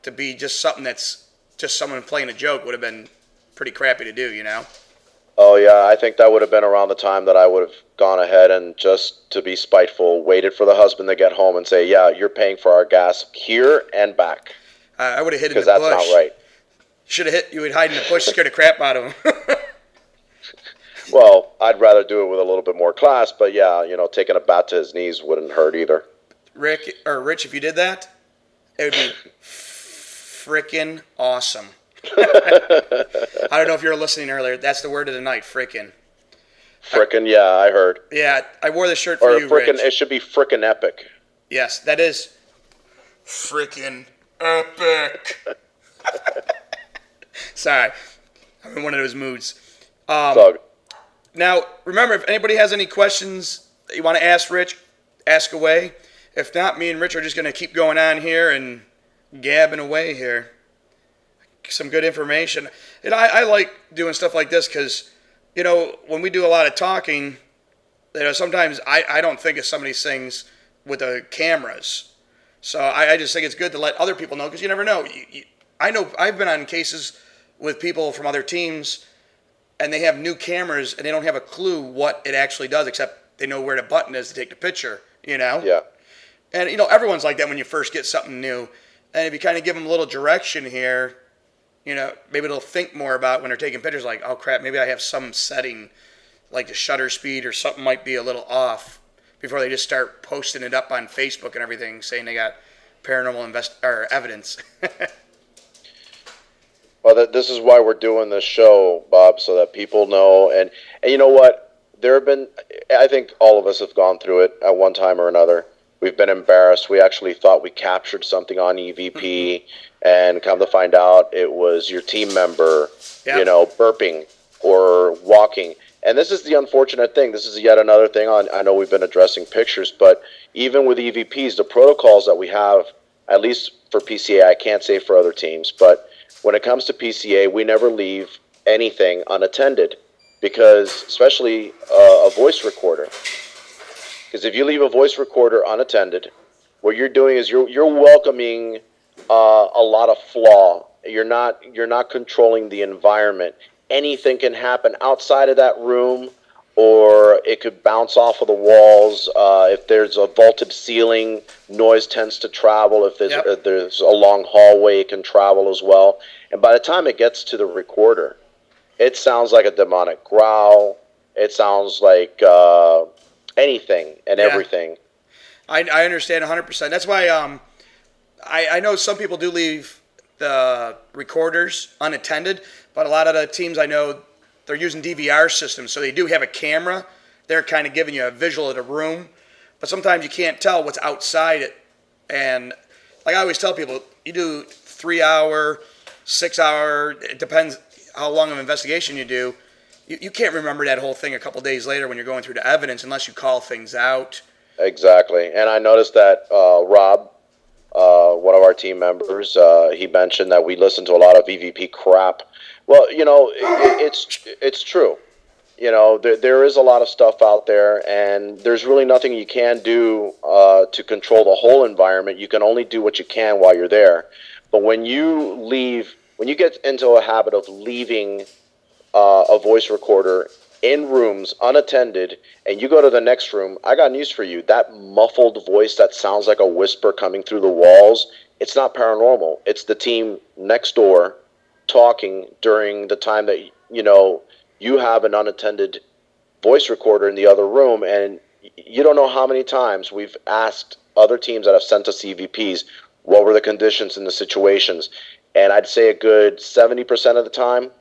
to be just something that's just someone playing a joke would have been pretty crappy to do, Oh yeah, I think that would have been around the time that I would have gone ahead and, just to be spiteful, waited for the husband to get home and say, "Yeah, you're paying for our gas here and back," I would have hid in because the that's not bush. right. Should have hit. You would hide in the bush, scare the crap out of him. Well, I'd rather do it with a little bit more class, but yeah, taking a bat to his knees wouldn't hurt either. Rick or Rich, if you did that, it would be freaking awesome. I don't know if you were listening earlier. That's the word of the night, frickin'. Frickin', yeah, I heard. Yeah, I wore the shirt for Or you, frickin', Rich. it should be frickin' epic. Yes, that is frickin' epic. Sorry, I'm in one of those moods. Thug. Now, remember, if anybody has any questions that you want to ask Rich, ask away. If not, me and Rich are just going to keep going on here and gabbing away here. Some good information. And I like doing stuff like this because, when we do a lot of talking, sometimes I don't think of some of these things with the cameras. So I just think it's good to let other people know because you never know. I know I've been on cases with people from other teams and they have new cameras and they don't have a clue what it actually does except they know where the button is to take the picture, Yeah. And, everyone's like that when you first get something new. And if you kind of give them a little direction here, maybe they'll think more about when they're taking pictures like, oh, crap, maybe I have some setting like the shutter speed or something might be a little off before they just start posting it up on Facebook and everything saying they got paranormal or evidence. Well, this is why we're doing this show, Bob, so that people know. And you know what? I think all of us have gone through it at one time or another. We've been embarrassed. We actually thought we captured something on EVP, and come to find out it was your team member, burping or walking. And this is the unfortunate thing. This is yet another thing I know we've been addressing pictures, but even with EVPs, the protocols that we have, at least for PCA, I can't say for other teams, but when it comes to PCA, we never leave anything unattended, because especially a voice recorder. Because if you leave a voice recorder unattended, what you're doing is you're welcoming a lot of flaw. You're not controlling the environment. Anything can happen outside of that room, or it could bounce off of the walls. If there's a vaulted ceiling, noise tends to travel. If there's a long hallway, it can travel as well. And by the time it gets to the recorder, it sounds like a demonic growl. It sounds like anything and everything. I understand 100%. That's why I know some people do leave the recorders unattended, but a lot of the teams I know, they're using DVR systems, so they do have a camera. They're kind of giving you a visual of the room, but sometimes you can't tell what's outside it. And like I always tell people, you do 3 hour, 6 hour, it depends how long of an investigation you do. You can't remember that whole thing a couple days later when you're going through the evidence unless you call things out. Exactly. And I noticed that Rob, one of our team members, he mentioned that we listen to a lot of EVP crap. Well, it's true. There is a lot of stuff out there, and there's really nothing you can do to control the whole environment. You can only do what you can while you're there. But when you get into a habit of leaving a voice recorder in rooms unattended, and you go to the next room, I got news for you. That muffled voice that sounds like a whisper coming through the walls, it's not paranormal. It's the team next door talking during the time that you have an unattended voice recorder in the other room. And you don't know how many times we've asked other teams that have sent us EVPs what were the conditions and the situations, and I'd say a good 70% of the time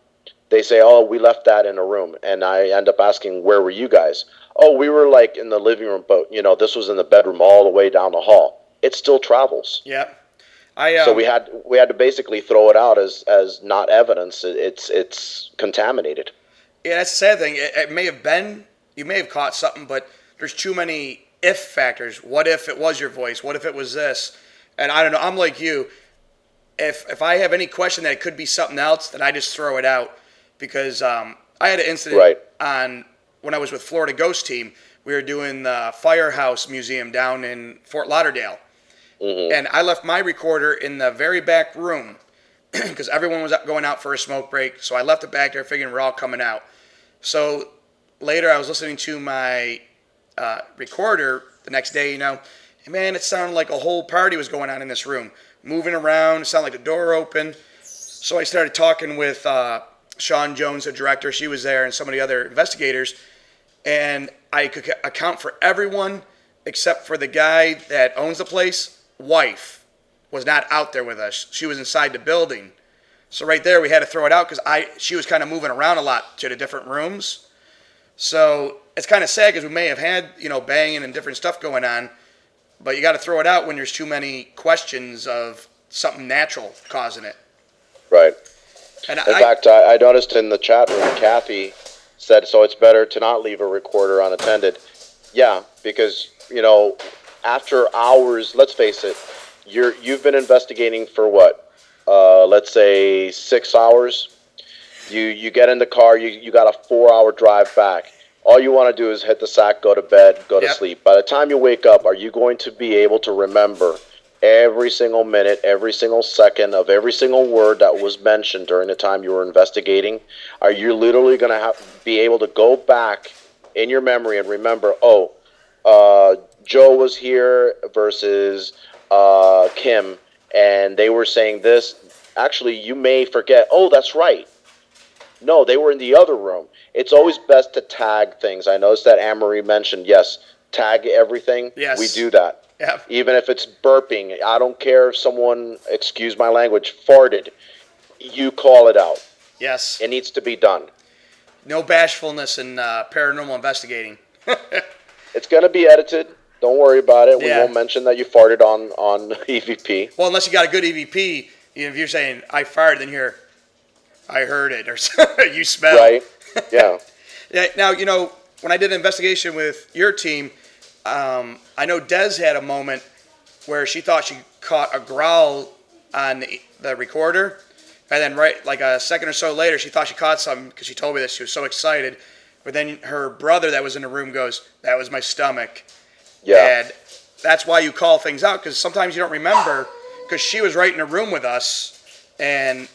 they say, oh, we left that in a room. And I end up asking, where were you guys? Oh, we were like in the living room, but this was in the bedroom all the way down the hall. It still travels. Yep. So we had to basically throw it out as not evidence. It's contaminated. Yeah, that's the sad thing. It may have been, you may have caught something, but there's too many if factors. What if it was your voice? What if it was this? And I don't know. I'm like you. If I have any question that it could be something else, then I just throw it out. Because I had an incident on when I was with Florida Ghost Team. We were doing the Firehouse Museum down in Fort Lauderdale. Mm-hmm. And I left my recorder in the very back room because everyone was going out for a smoke break. So I left it back there figuring we're all coming out. So later I was listening to my recorder the next day, and man, it sounded like a whole party was going on in this room. Moving around, it sounded like the door open. So I started talking with Sean Jones, the director. She was there, and some of the other investigators. And I could account for everyone except for the guy that owns the place. Wife was not out there with us. She was inside the building. So right there, we had to throw it out because she was kind of moving around a lot to the different rooms. So it's kind of sad because we may have had, banging and different stuff going on. But you got to throw it out when there's too many questions of something natural causing it. Right. And In fact, I noticed in the chat room, Kathy said, so it's better to not leave a recorder unattended. Yeah, because, after hours, let's face it, you've been investigating for what? Let's say 6 hours. You get in the car, you got a 4-hour drive back. All you want to do is hit the sack, go to bed, go to sleep. By the time you wake up, are you going to be able to remember every single minute, every single second of every single word that was mentioned during the time you were investigating? Are you literally going to be able to go back in your memory and remember, Joe was here versus Kim, and they were saying this? Actually, you may forget, that's right. No, they were in the other room. It's always best to tag things. I noticed that Anne-Marie mentioned, yes, tag everything. Yes. We do that. Yep. Even if it's burping, I don't care if someone, excuse my language, farted. You call it out. Yes. It needs to be done. No bashfulness in paranormal investigating. It's going to be edited. Don't worry about it. We Yeah. won't mention that you farted on EVP. Well, unless you got a good EVP, if you're saying, I farted, then you're, I heard it, or you smell. Right? Yeah. Yeah. Now, when I did an investigation with your team, I know Des had a moment where she thought she caught a growl on the recorder, and then like a second or so later, she thought she caught something because she told me that she was so excited. But then her brother that was in the room goes, "That was my stomach." Yeah. And that's why you call things out, because sometimes you don't remember, because she was right in the room with us, and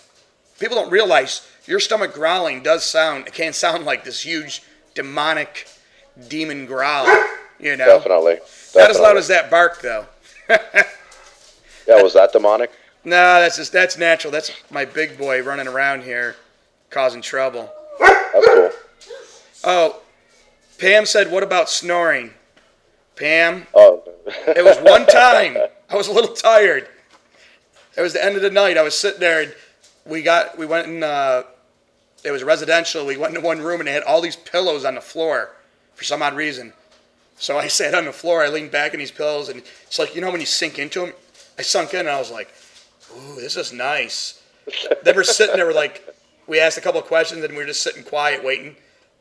people don't realize your stomach growling it can sound like this huge demonic demon growl. Definitely. Not as loud as that bark, though. Yeah, was that demonic? No, that's natural. That's my big boy running around here causing trouble. That's cool. Oh, Pam said, what about snoring? Pam, Oh. it was one time. I was a little tired. It was the end of the night. I was sitting there, and we went in, it was residential. We went into one room, and they had all these pillows on the floor for some odd reason. So I sat on the floor, I leaned back in these pillows, and it's like, when you sink into them? I sunk in, and I was like, ooh, this is nice. Then we're sitting there, we asked a couple of questions, and we were just sitting quiet, waiting.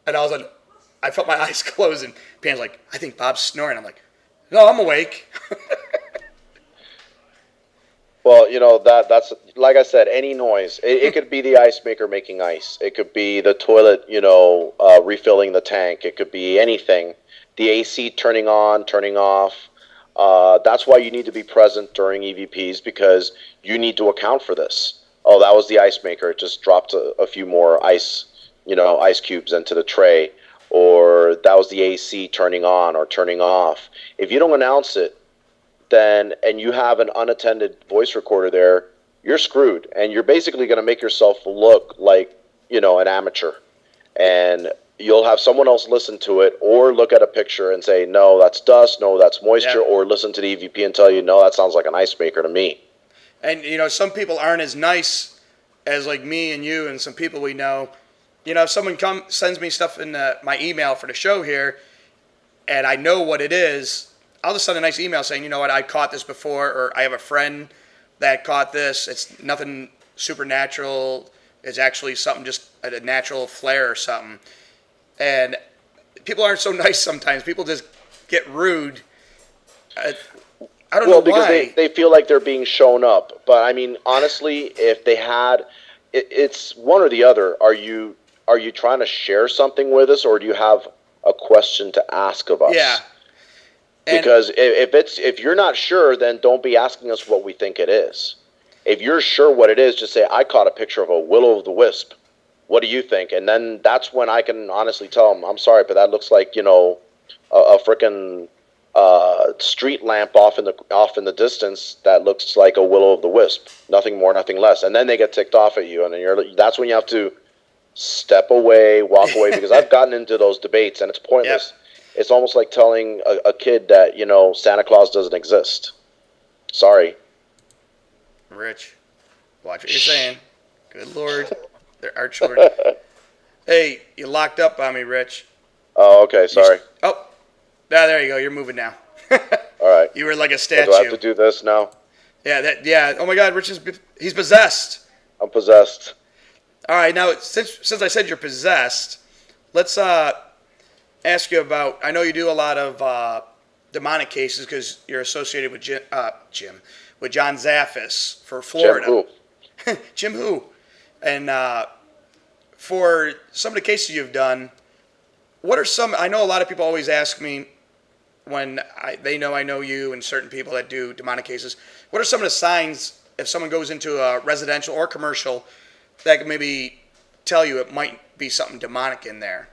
And I felt my eyes close, and Pam's like, I think Bob's snoring. I'm like, no, I'm awake. Well, that's, like I said, any noise. It could be the ice maker making ice. It could be the toilet, refilling the tank. It could be anything. The AC turning on, turning off. That's why you need to be present during EVPs, because you need to account for this. Oh, that was the ice maker. It just dropped a few more ice cubes into the tray. Or that was the AC turning on or turning off. If you don't announce it, and you have an unattended voice recorder there, you're screwed. And you're basically going to make yourself look like, an amateur. And you'll have someone else listen to it or look at a picture and say, no, that's dust, no, that's moisture, or listen to the EVP and tell you, no, that sounds like an ice maker to me. And, some people aren't as nice as like me and you and some people we know. If someone sends me stuff in my email for the show here, and I know what it is, I'll just send a nice email saying, you know what, I caught this before, or I have a friend that caught this. It's nothing supernatural. It's actually something, just a natural flare or something. And people aren't so nice sometimes. People just get rude. I don't know why. Well, because they feel like they're being shown up. But, I mean, honestly, if they had, it's one or the other. Are you trying to share something with us, or do you have a question to ask of us? Yeah. Because if you're not sure, then don't be asking us what we think it is. If you're sure what it is, just say, I caught a picture of a will-o'-the-wisp. what do you think? And then that's when I can honestly tell them, I'm sorry, but that looks like, a freaking street lamp off in the distance that looks like a will o' the wisp. Nothing more, nothing less. And then they get ticked off at you, and then that's when you have to step away, walk away, because I've gotten into those debates, and it's pointless. Yep. It's almost like telling a kid that, Santa Claus doesn't exist. Sorry. Rich, watch what you're saying. Good Lord. There are children. Hey, you locked up on me, Rich. Oh, okay, sorry. There you go. You're moving now. All right. You were like a statue. Do I have to do this now? Yeah. Oh my God, Rich he's possessed. I'm possessed. All right, now since I said you're possessed, let's ask you about. I know you do a lot of demonic cases because you're associated with with John Zaffis for Florida. Jim who? Jim who? And for some of the cases you've done, what are some? I know a lot of people always ask me when they know I know you and certain people that do demonic cases. What are some of the signs if someone goes into a residential or commercial that can maybe tell you it might be something demonic in there?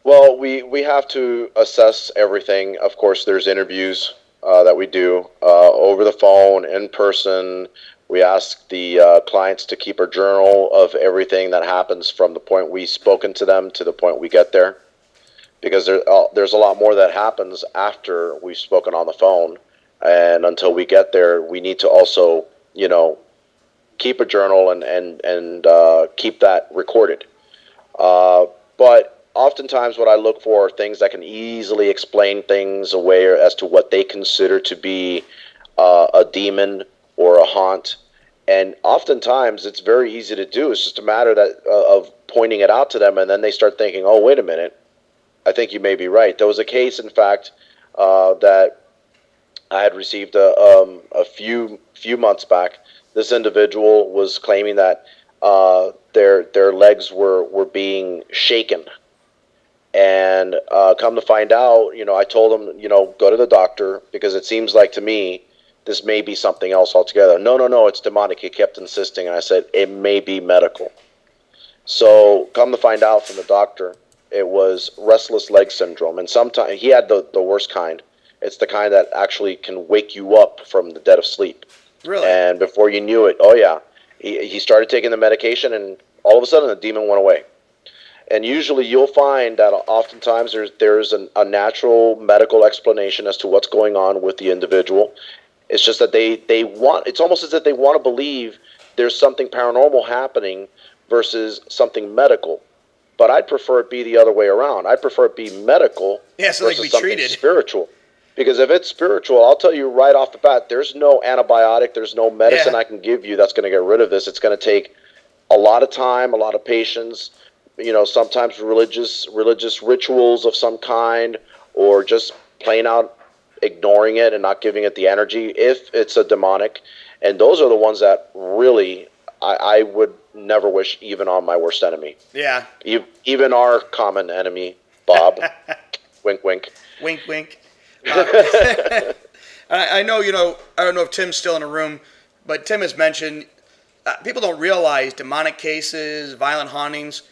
Well, we have to assess everything. Of course, there's interviews that we do over the phone, in person. We ask the clients to keep a journal of everything that happens from the point we've spoken to them to the point we get there. Because there's a lot more that happens after we've spoken on the phone. And until we get there, we need to also, keep a journal and keep that recorded. But oftentimes what I look for are things that can easily explain things away as to what they consider to be a demon or a haunt. And oftentimes it's very easy to do. It's just a matter of pointing it out to them, and then they start thinking, oh, wait a minute, I think you may be right. There was a case, in fact, that I had received a few months back. This individual was claiming that their legs were being shaken. And come to find out, I told him, go to the doctor, because it seems like to me this may be something else altogether. No, it's demonic. He kept insisting, and I said, it may be medical. So come to find out from the doctor, it was restless leg syndrome. And sometimes he had the worst kind. It's the kind that actually can wake you up from the dead of sleep. Really? And before you knew it, oh yeah, he started taking the medication, and all of a sudden the demon went away. And usually you'll find that oftentimes there's a natural medical explanation as to what's going on with the individual. It's just that it's almost as if they want to believe there's something paranormal happening versus something medical. But I'd prefer it be the other way around. I'd prefer it be medical so versus they can be something treated. Spiritual. Because if it's spiritual, I'll tell you right off the bat, there's no antibiotic, there's no medicine I can give you that's going to get rid of this. It's going to take a lot of time, a lot of patience, sometimes religious rituals of some kind, or just plain out ignoring it and not giving it the energy if it's a demonic. And those are the ones that really I would never wish even on my worst enemy. Yeah. Even our common enemy, Bob. Wink, wink. Wink, wink. I know, I don't know if Tim's still in the room, but Tim has mentioned people don't realize demonic cases, violent hauntings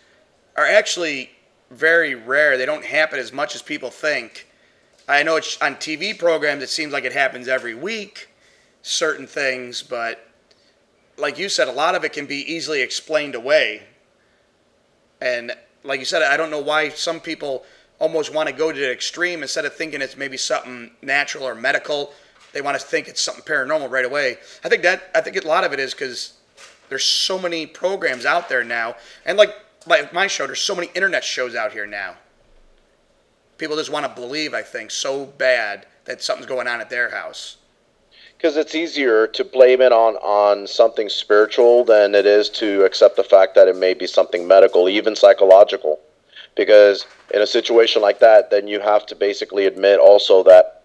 are actually very rare. They don't happen as much as people think. I know it's on TV programs, it seems like it happens every week, certain things, but like you said, a lot of it can be easily explained away. And like you said, I don't know why some people almost want to go to the extreme. Instead of thinking it's maybe something natural or medical, they want to think it's something paranormal right away. I think a lot of it is because there's so many programs out there now, and like my show, there's so many internet shows out here now. People just want to believe, I think, so bad that something's going on at their house. Because it's easier to blame it on something spiritual than it is to accept the fact that it may be something medical, even psychological. Because in a situation like that, then you have to basically admit also that,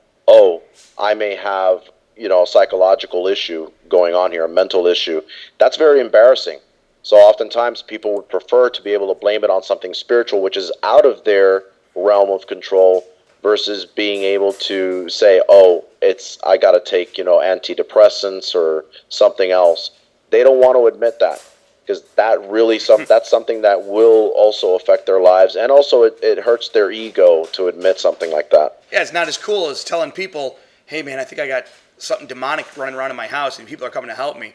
I may have, a psychological issue going on here, a mental issue. That's very embarrassing. So oftentimes people would prefer to be able to blame it on something spiritual, which is out of their realm of control, versus being able to say, I got to take, antidepressants or something else. They don't want to admit that. because that's something that will also affect their lives, and also it hurts their ego to admit something like that. Yeah, it's not as cool as telling people, hey man, I think I got something demonic running around in my house and people are coming to help me.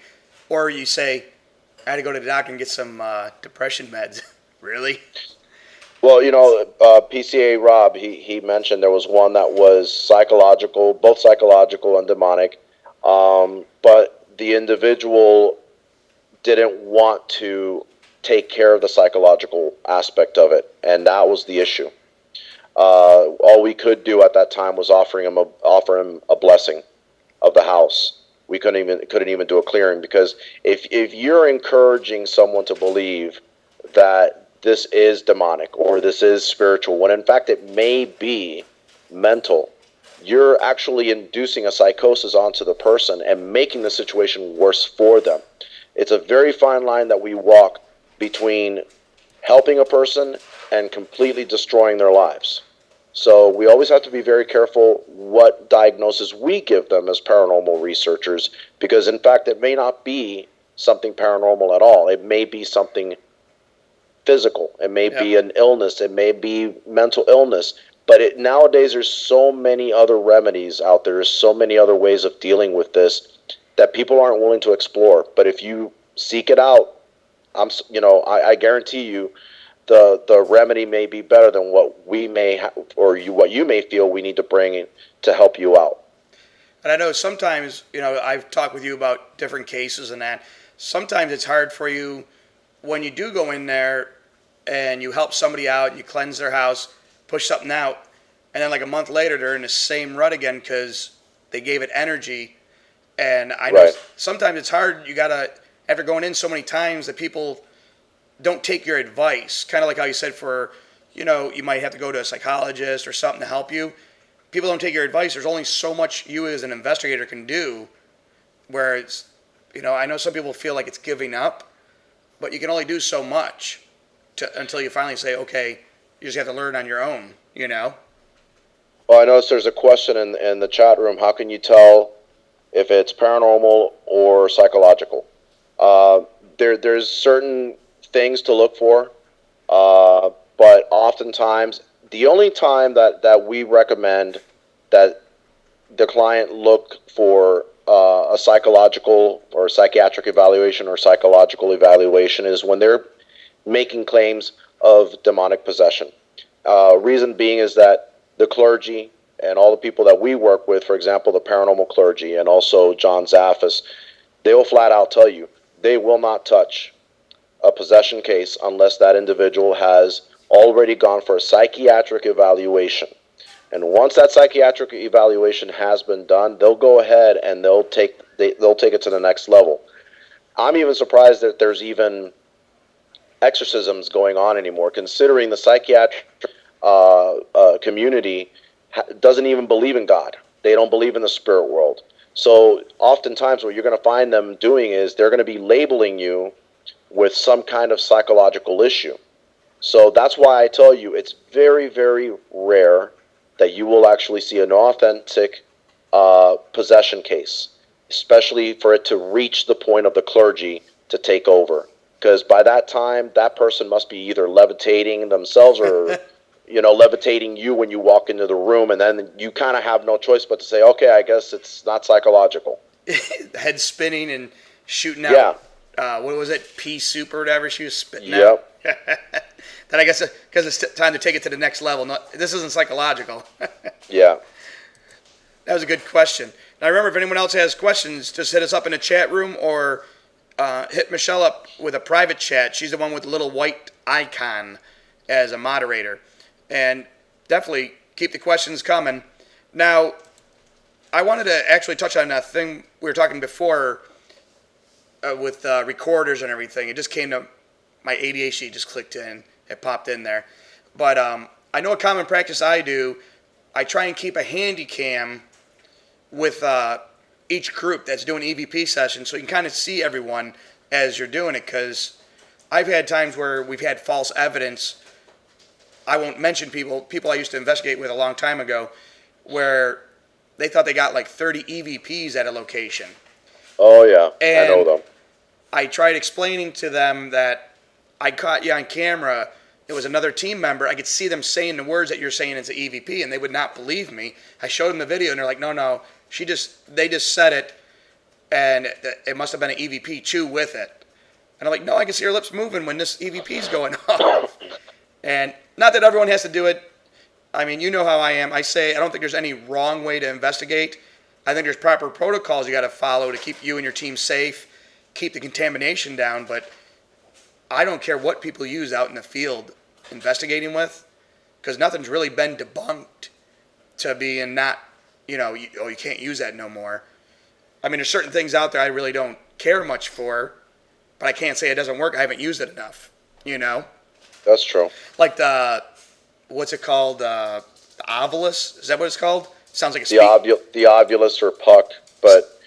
Or you say, I had to go to the doctor and get some depression meds. Really? Well, PCA Rob, he mentioned there was one that was psychological, both psychological and demonic, but the individual didn't want to take care of the psychological aspect of it, and that was the issue. All we could do at that time was offer him a blessing of the house. We couldn't even do a clearing, because if you're encouraging someone to believe that this is demonic or this is spiritual, when in fact it may be mental, you're actually inducing a psychosis onto the person and making the situation worse for them. It's a very fine line that we walk between helping a person and completely destroying their lives. So we always have to be very careful what diagnosis we give them as paranormal researchers, because in fact it may not be something paranormal at all. It may be something physical. It may be an illness. It may be mental illness. But nowadays there's so many other remedies out there. There's so many other ways of dealing with this that people aren't willing to explore. But if you seek it out, I guarantee you, the remedy may be better than what we may what you may feel we need to bring in to help you out. And I know sometimes, I've talked with you about different cases and that. Sometimes it's hard for you when you do go in there and you help somebody out and you cleanse their house, push something out, and then like a month later they're in the same rut again because they gave it energy. And I know sometimes it's hard. You gotta, after going in so many times, that people don't take your advice. Kind of like how you said you might have to go to a psychologist or something to help you. People don't take your advice. There's only so much you as an investigator can do. Where it's, I know some people feel like it's giving up, but you can only do so much until you finally say, okay, you just have to learn on your own, Well, I noticed there's a question in the chat room. How can you tell if it's paranormal or psychological? There's certain things to look for, but oftentimes the only time that we recommend that the client look for a psychological or psychiatric evaluation or psychological evaluation is when they're making claims of demonic possession. Reason being is that the clergy and all the people that we work with, for example, the paranormal clergy and also John Zaffis, they will flat out tell you they will not touch a possession case unless that individual has already gone for a psychiatric evaluation. And once that psychiatric evaluation has been done, they'll go ahead and they'll take it to the next level. I'm even surprised that there's even exorcisms going on anymore, considering the psychiatric community doesn't even believe in God. They don't believe in the spirit world. So oftentimes what you're going to find them doing is they're going to be labeling you with some kind of psychological issue. So that's why I tell you it's very, very rare that you will actually see an authentic possession case, especially for it to reach the point of the clergy to take over. Because by that time, that person must be either levitating themselves or levitating you when you walk into the room, and then you kind of have no choice but to say, okay, I guess it's not psychological. Head spinning and shooting out. Yeah. What was it? Pea soup or whatever she was spitting out. Then I guess because it's time to take it to the next level. No, this isn't psychological. Yeah. That was a good question. Now remember, if anyone else has questions, just hit us up in the chat room or hit Michelle up with a private chat. She's the one with the little white icon as a moderator. And definitely keep the questions coming. Now, I wanted to actually touch on a thing we were talking before with recorders and everything. It just came to my ADHD, just clicked in. It popped in there. But I know a common practice I do, I try and keep a handy cam with each group that's doing EVP sessions so you can kind of see everyone as you're doing it, because I've had times where we've had false evidence. I won't mention people I used to investigate with a long time ago, where they thought they got like 30 EVPs at a location. Oh, yeah. And I know them. I tried explaining to them that I caught you on camera. It was another team member. I could see them saying the words that you're saying as an EVP, and they would not believe me. I showed them the video, and they're like, no, they just said it, and it must have been an EVP chew with it. And I'm like, no, I can see her lips moving when this EVP's going off. And not that everyone has to do it. I mean, you know how I am. I say I don't think there's any wrong way to investigate. I think there's proper protocols you got to follow to keep you and your team safe, keep the contamination down. But I don't care what people use out in the field investigating with, because nothing's really been debunked to being not, you can't use that no more. I mean, there's certain things out there I really don't care much for, but I can't say it doesn't work. I haven't used it enough, That's true. Like what's it called? The Ovilus? Is that what it's called? Sounds like a The Ovulus or puck, but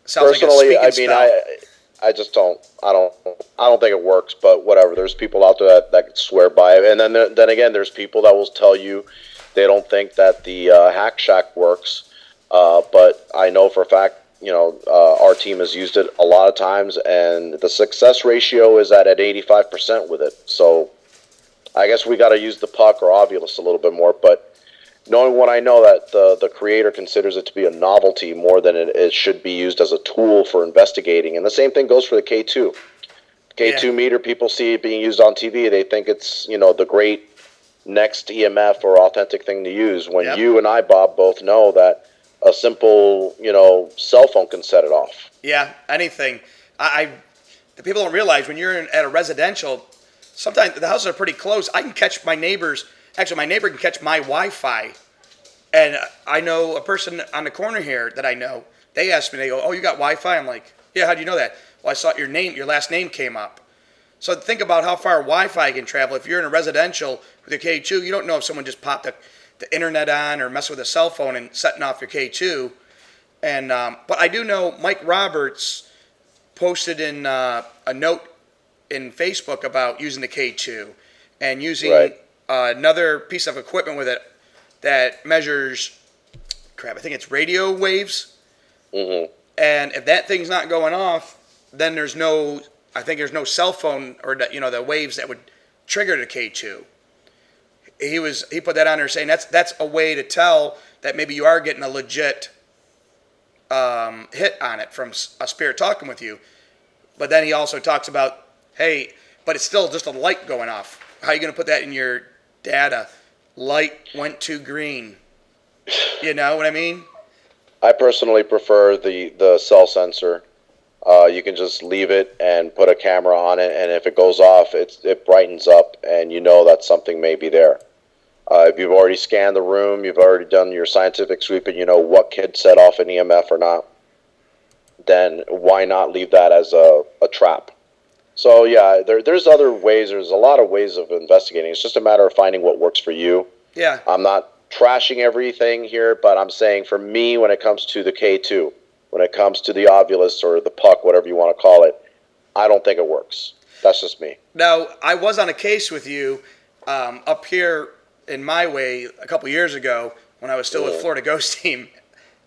sounds personally, like a speaking spell. I just don't. I don't think it works. But whatever. There's people out there that swear by it, and then again, there's people that will tell you they don't think that the Hack Shack works. But I know for a fact, our team has used it a lot of times, and the success ratio is at 85% with it. So I guess we got to use the puck or Ovulus a little bit more, but. Knowing what I know, that the creator considers it to be a novelty more than it should be used as a tool for investigating. And the same thing goes for the K2. K2 meter, people see it being used on TV. They think it's, the great next EMF or authentic thing to use. When you and I, Bob, both know that a simple, cell phone can set it off. Yeah, anything. The people don't realize when you're at a residential, sometimes the houses are pretty close. I can catch my neighbors. Actually, my neighbor can catch my Wi-Fi, and I know a person on the corner here that I know. They asked me, they go, "Oh, you got Wi-Fi?" I'm like, "Yeah, how do you know that?" "Well, I saw your last name came up." So think about how far Wi-Fi can travel. If you're in a residential with your K2, you don't know if someone just popped the internet on or messed with a cell phone and setting off your K2. And but I do know Mike Roberts posted in a note in Facebook about using the K2 and using. Right. Another piece of equipment with it that measures, I think it's radio waves. Mm-hmm. And if that thing's not going off, then there's no cell phone or the waves that would trigger the K2. He put that on there saying that's a way to tell that maybe you are getting a legit hit on it from a spirit talking with you. But then he also talks about, hey, but it's still just a light going off. How are you going to put that in your data? Light went to green. You know what I mean? I personally prefer the cell sensor. You can just leave it and put a camera on it, and if it goes off, it brightens up, and you know that something may be there. If you've already scanned the room, you've already done your scientific sweep, and you know what kid set off an EMF or not, then why not leave that as a trap? So yeah, there's other ways. There's a lot of ways of investigating. It's just a matter of finding what works for you. Yeah. I'm not trashing everything here, but I'm saying for me, when it comes to the K2, when it comes to the Ovulus or the puck, whatever you want to call it, I don't think it works. That's just me. Now, I was on a case with you up here in my way a couple years ago when I was still with Florida Ghost Team.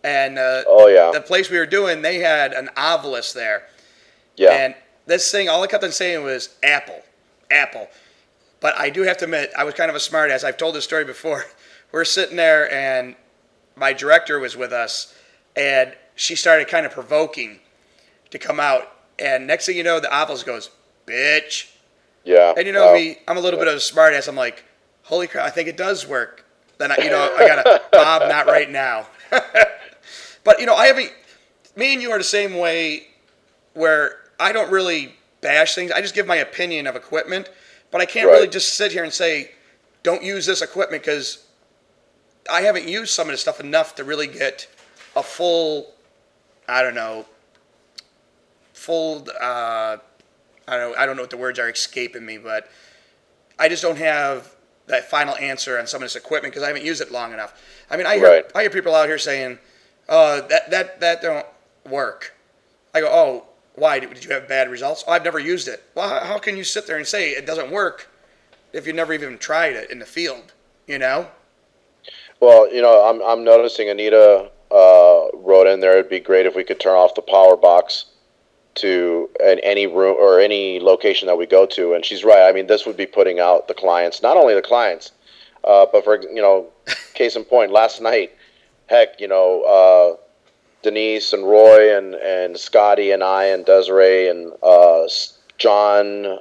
And the place we were doing, they had an Ovulus there. Yeah. And this thing, all I kept on saying was Apple. But I do have to admit, I was kind of a smartass. I've told this story before. We're sitting there, and my director was with us, and she started kind of provoking to come out. And next thing you know, the Ovulus goes, "Bitch." Yeah. And you know me, I'm a little bit of a smartass. I'm like, holy crap, I think it does work. Then I got a Bob, not right now. But me and you are the same way where I don't really bash things. I just give my opinion of equipment, but I can't really just sit here and say, don't use this equipment, because I haven't used some of this stuff enough to really get a full, I don't know what the words are escaping me, but I just don't have that final answer on some of this equipment because I haven't used it long enough. I mean, I hear people out here saying, that don't work. I go, oh, why? Did you have bad results? Oh, I've never used it. Well, how can you sit there and say it doesn't work if you never even tried it in the field, Well, I'm noticing Anita wrote in there, it'd be great if we could turn off the power box to in any room or any location that we go to. And she's right. I mean, this would be putting out the clients, not only the clients, but for case in point, last night, heck, Denise and Roy and Scotty and I and Desiree and John.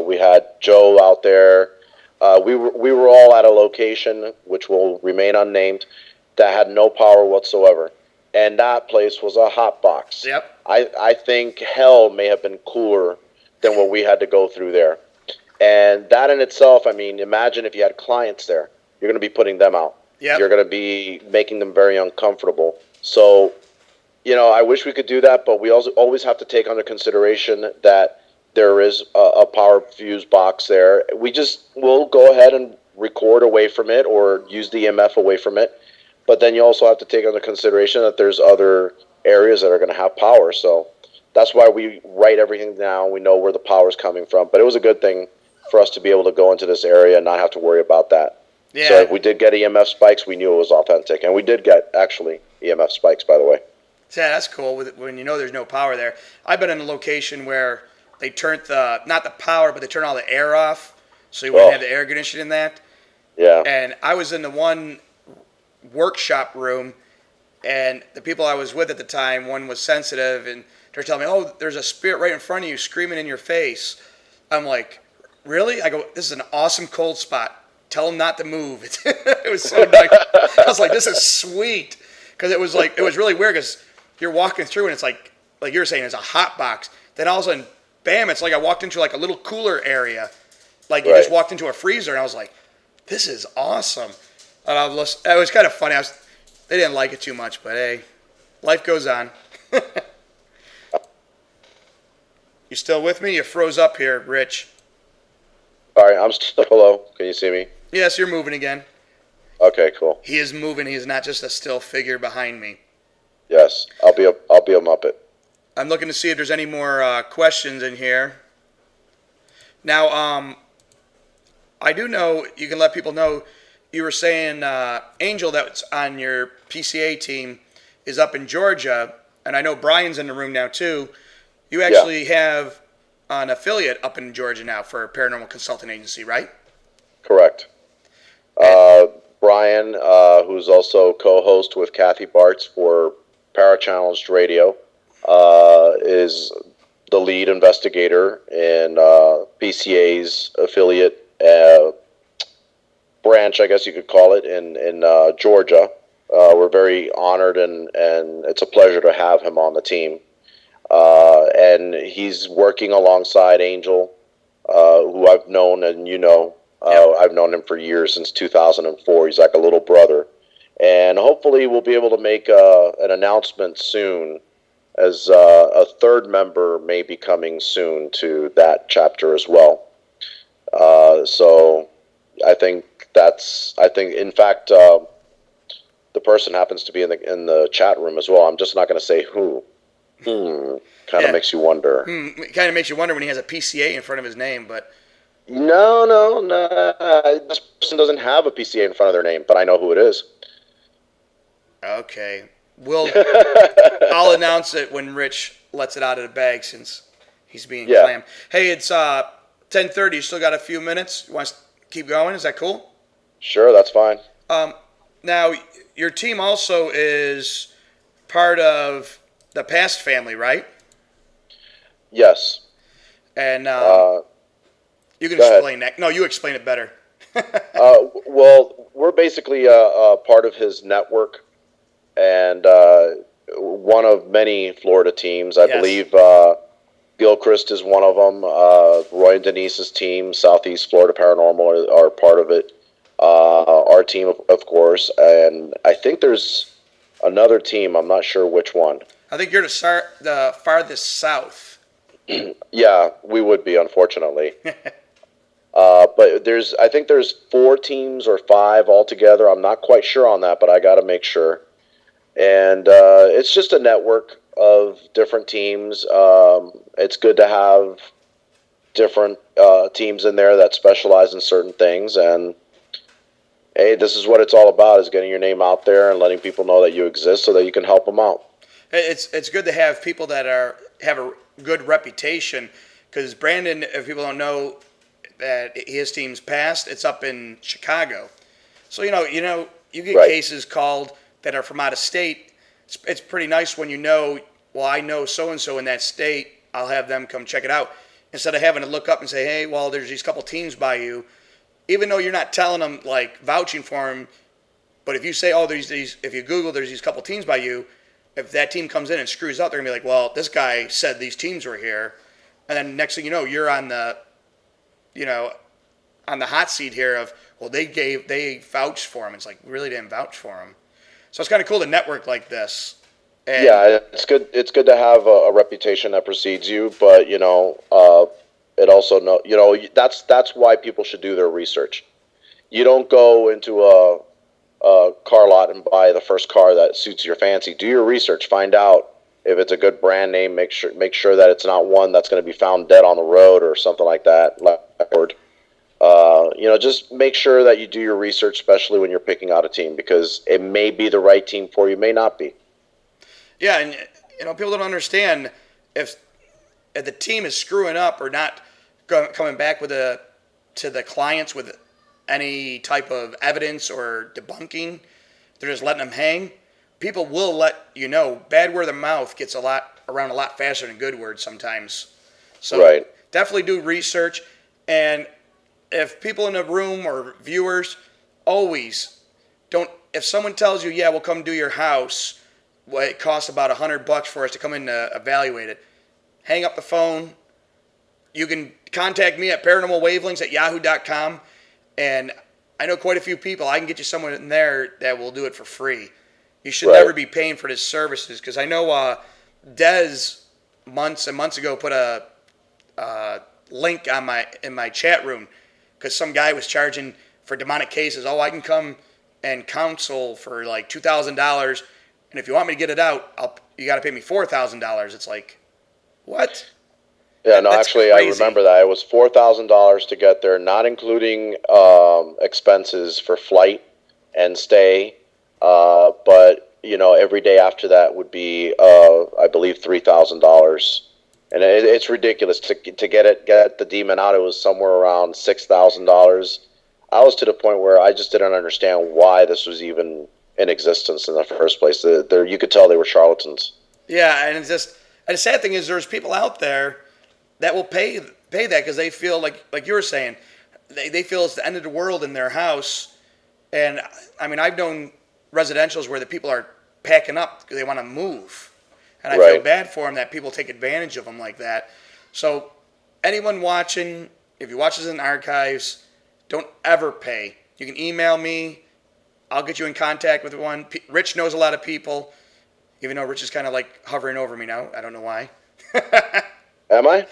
We had Joe out there. We were all at a location which will remain unnamed that had no power whatsoever, and that place was a hot box. Yep. I think hell may have been cooler than what we had to go through there, and that in itself. I mean, imagine if you had clients there. You're going to be putting them out. Yep. You're going to be making them very uncomfortable. So, I wish we could do that, but we also always have to take under consideration that there is a power fuse box there. We'll go ahead and record away from it or use the EMF away from it. But then you also have to take under consideration that there's other areas that are going to have power. So that's why we write everything down. We know where the power is coming from. But it was a good thing for us to be able to go into this area and not have to worry about that. Yeah. So if we did get EMF spikes, we knew it was authentic. And we did get, actually, EMF spikes, by the way. Yeah, that's cool when there's no power there. I've been in a location where they turned not the power, but they turned all the air off, so you wouldn't have the air conditioning in that. Yeah. And I was in the one workshop room, and the people I was with at the time, one was sensitive, and they're telling me, "Oh, there's a spirit right in front of you screaming in your face." I'm like, "Really?" I go, "This is an awesome cold spot. Tell them not to move." It was so nice. I was like, "This is sweet," because it was really weird because you're walking through and it's like you were saying, it's a hot box. Then all of a sudden, bam! It's like I walked into like a little cooler area, like you just walked into a freezer, and I was like, "This is awesome." And it was kind of funny. They didn't like it too much, but hey, life goes on. You still with me? You froze up here, Rich. All right, I'm still. Hello, can you see me? Yes, you're moving again. Okay, cool. He is moving. He is not just a still figure behind me. Yes, I'll be a Muppet. I'm looking to see if there's any more questions in here. Now, I do know, you can let people know, you were saying Angel that's on your PCA team is up in Georgia, and I know Brian's in the room now too. You actually have an affiliate up in Georgia now for a paranormal consulting agency, right? Correct. Brian, who's also co-host with Kathy Bartz for Parachallenged Radio, is the lead investigator in PCA's affiliate branch, I guess you could call it, in Georgia. We're very honored, and it's a pleasure to have him on the team. And he's working alongside Angel, who I've known, and I've known him for years, since 2004. He's like a little brother. And hopefully we'll be able to make an announcement soon, as a third member may be coming soon to that chapter as well. So I think in fact, the person happens to be in the chat room as well. I'm just not going to say who. Kind of makes you wonder. It kind of makes you wonder when he has a PCA in front of his name, but... No. This person doesn't have a PCA in front of their name, but I know who it is. Okay. I'll announce it when Rich lets it out of the bag, since he's being clammed. Hey, it's 10:30. You still got a few minutes? You want to keep going? Is that cool? Sure, that's fine. Now, your team also is part of the Past family, right? Yes. And you can go explain that. No, you explain it better. Well, we're basically a part of his network, and one of many Florida teams. I believe Gilchrist is one of them. Roy and Denise's team, Southeast Florida Paranormal, are part of it. Our team, of course, and I think there's another team. I'm not sure which one. I think you're the farthest south. Yeah, we would be, unfortunately. But I think there's 4 teams or 5 altogether. I'm not quite sure on that, but I got to make sure. And it's just a network of different teams. It's good to have different teams in there that specialize in certain things. And hey, this is what it's all about: is getting your name out there and letting people know that you exist, so that you can help them out. It's good to have people that are have a good reputation. Because Brandon, if people don't know that his team's passed, it's up in Chicago. So you get Right. cases called that are from out of state. It's pretty nice when well, I know so and so in that state. I'll have them come check it out instead of having to look up and say, hey, well, there's these couple teams by you. Even though you're not telling them, like, vouching for them, but if you say, oh, if you Google, there's these couple teams by you, if that team comes in and screws up, they're going to be like, well, this guy said these teams were here. And then next thing you know, you're on the hot seat here of, well, they vouched for him. It's like, we really didn't vouch for him. So it's kind of cool to network like this. And Yeah, it's good. It's good to have a reputation that precedes you, but it also that's why people should do their research. You don't go into a car lot and buy the first car that suits your fancy. Do your research. Find out if it's a good brand name. Make sure that it's not one that's going to be found dead on the road or something like that. Just make sure that you do your research, especially when you're picking out a team, because it may be the right team for you, may not be. Yeah, and people don't understand if the team is screwing up or not coming back to the clients with any type of evidence or debunking. They're just letting them hang. People will let you know. Bad word of mouth gets around a lot faster than good words sometimes. So Right. definitely do research. And if people in the room or viewers, always don't. If someone tells you, yeah, we'll come do your house, well, it costs about $100 for us to come in to evaluate it. Hang up the phone. You can contact me at paranormalwavelengths@yahoo.com, and I know quite a few people. I can get you someone in there that will do it for free. You should Right. never be paying for his services, because I know Dez months and months ago put a link in my chat room because some guy was charging for demonic cases. Oh, I can come and counsel for like $2,000. And if you want me to get it out, you got to pay me $4,000. It's like, what? Yeah, no, That's actually, crazy. I remember that. It was $4,000 to get there, not including expenses for flight and stay. But every day after that would be, I believe, $3,000, and it's ridiculous to get the demon out. It was somewhere around $6,000. I was to the point where I just didn't understand why this was even in existence in the first place. You could tell they were charlatans. Yeah, and the sad thing is there's people out there that will pay that because they feel like you were saying, they feel it's the end of the world in their house. And I mean, I've known residentials where the people are packing up because they want to move, and I feel Right. bad for them that people take advantage of them like that. So anyone watching, if you watch this in archives, don't ever pay. You can email me. I'll get you in contact with one. Rich knows a lot of people, even though Rich is kind of like hovering over me now. I don't know why. Am I?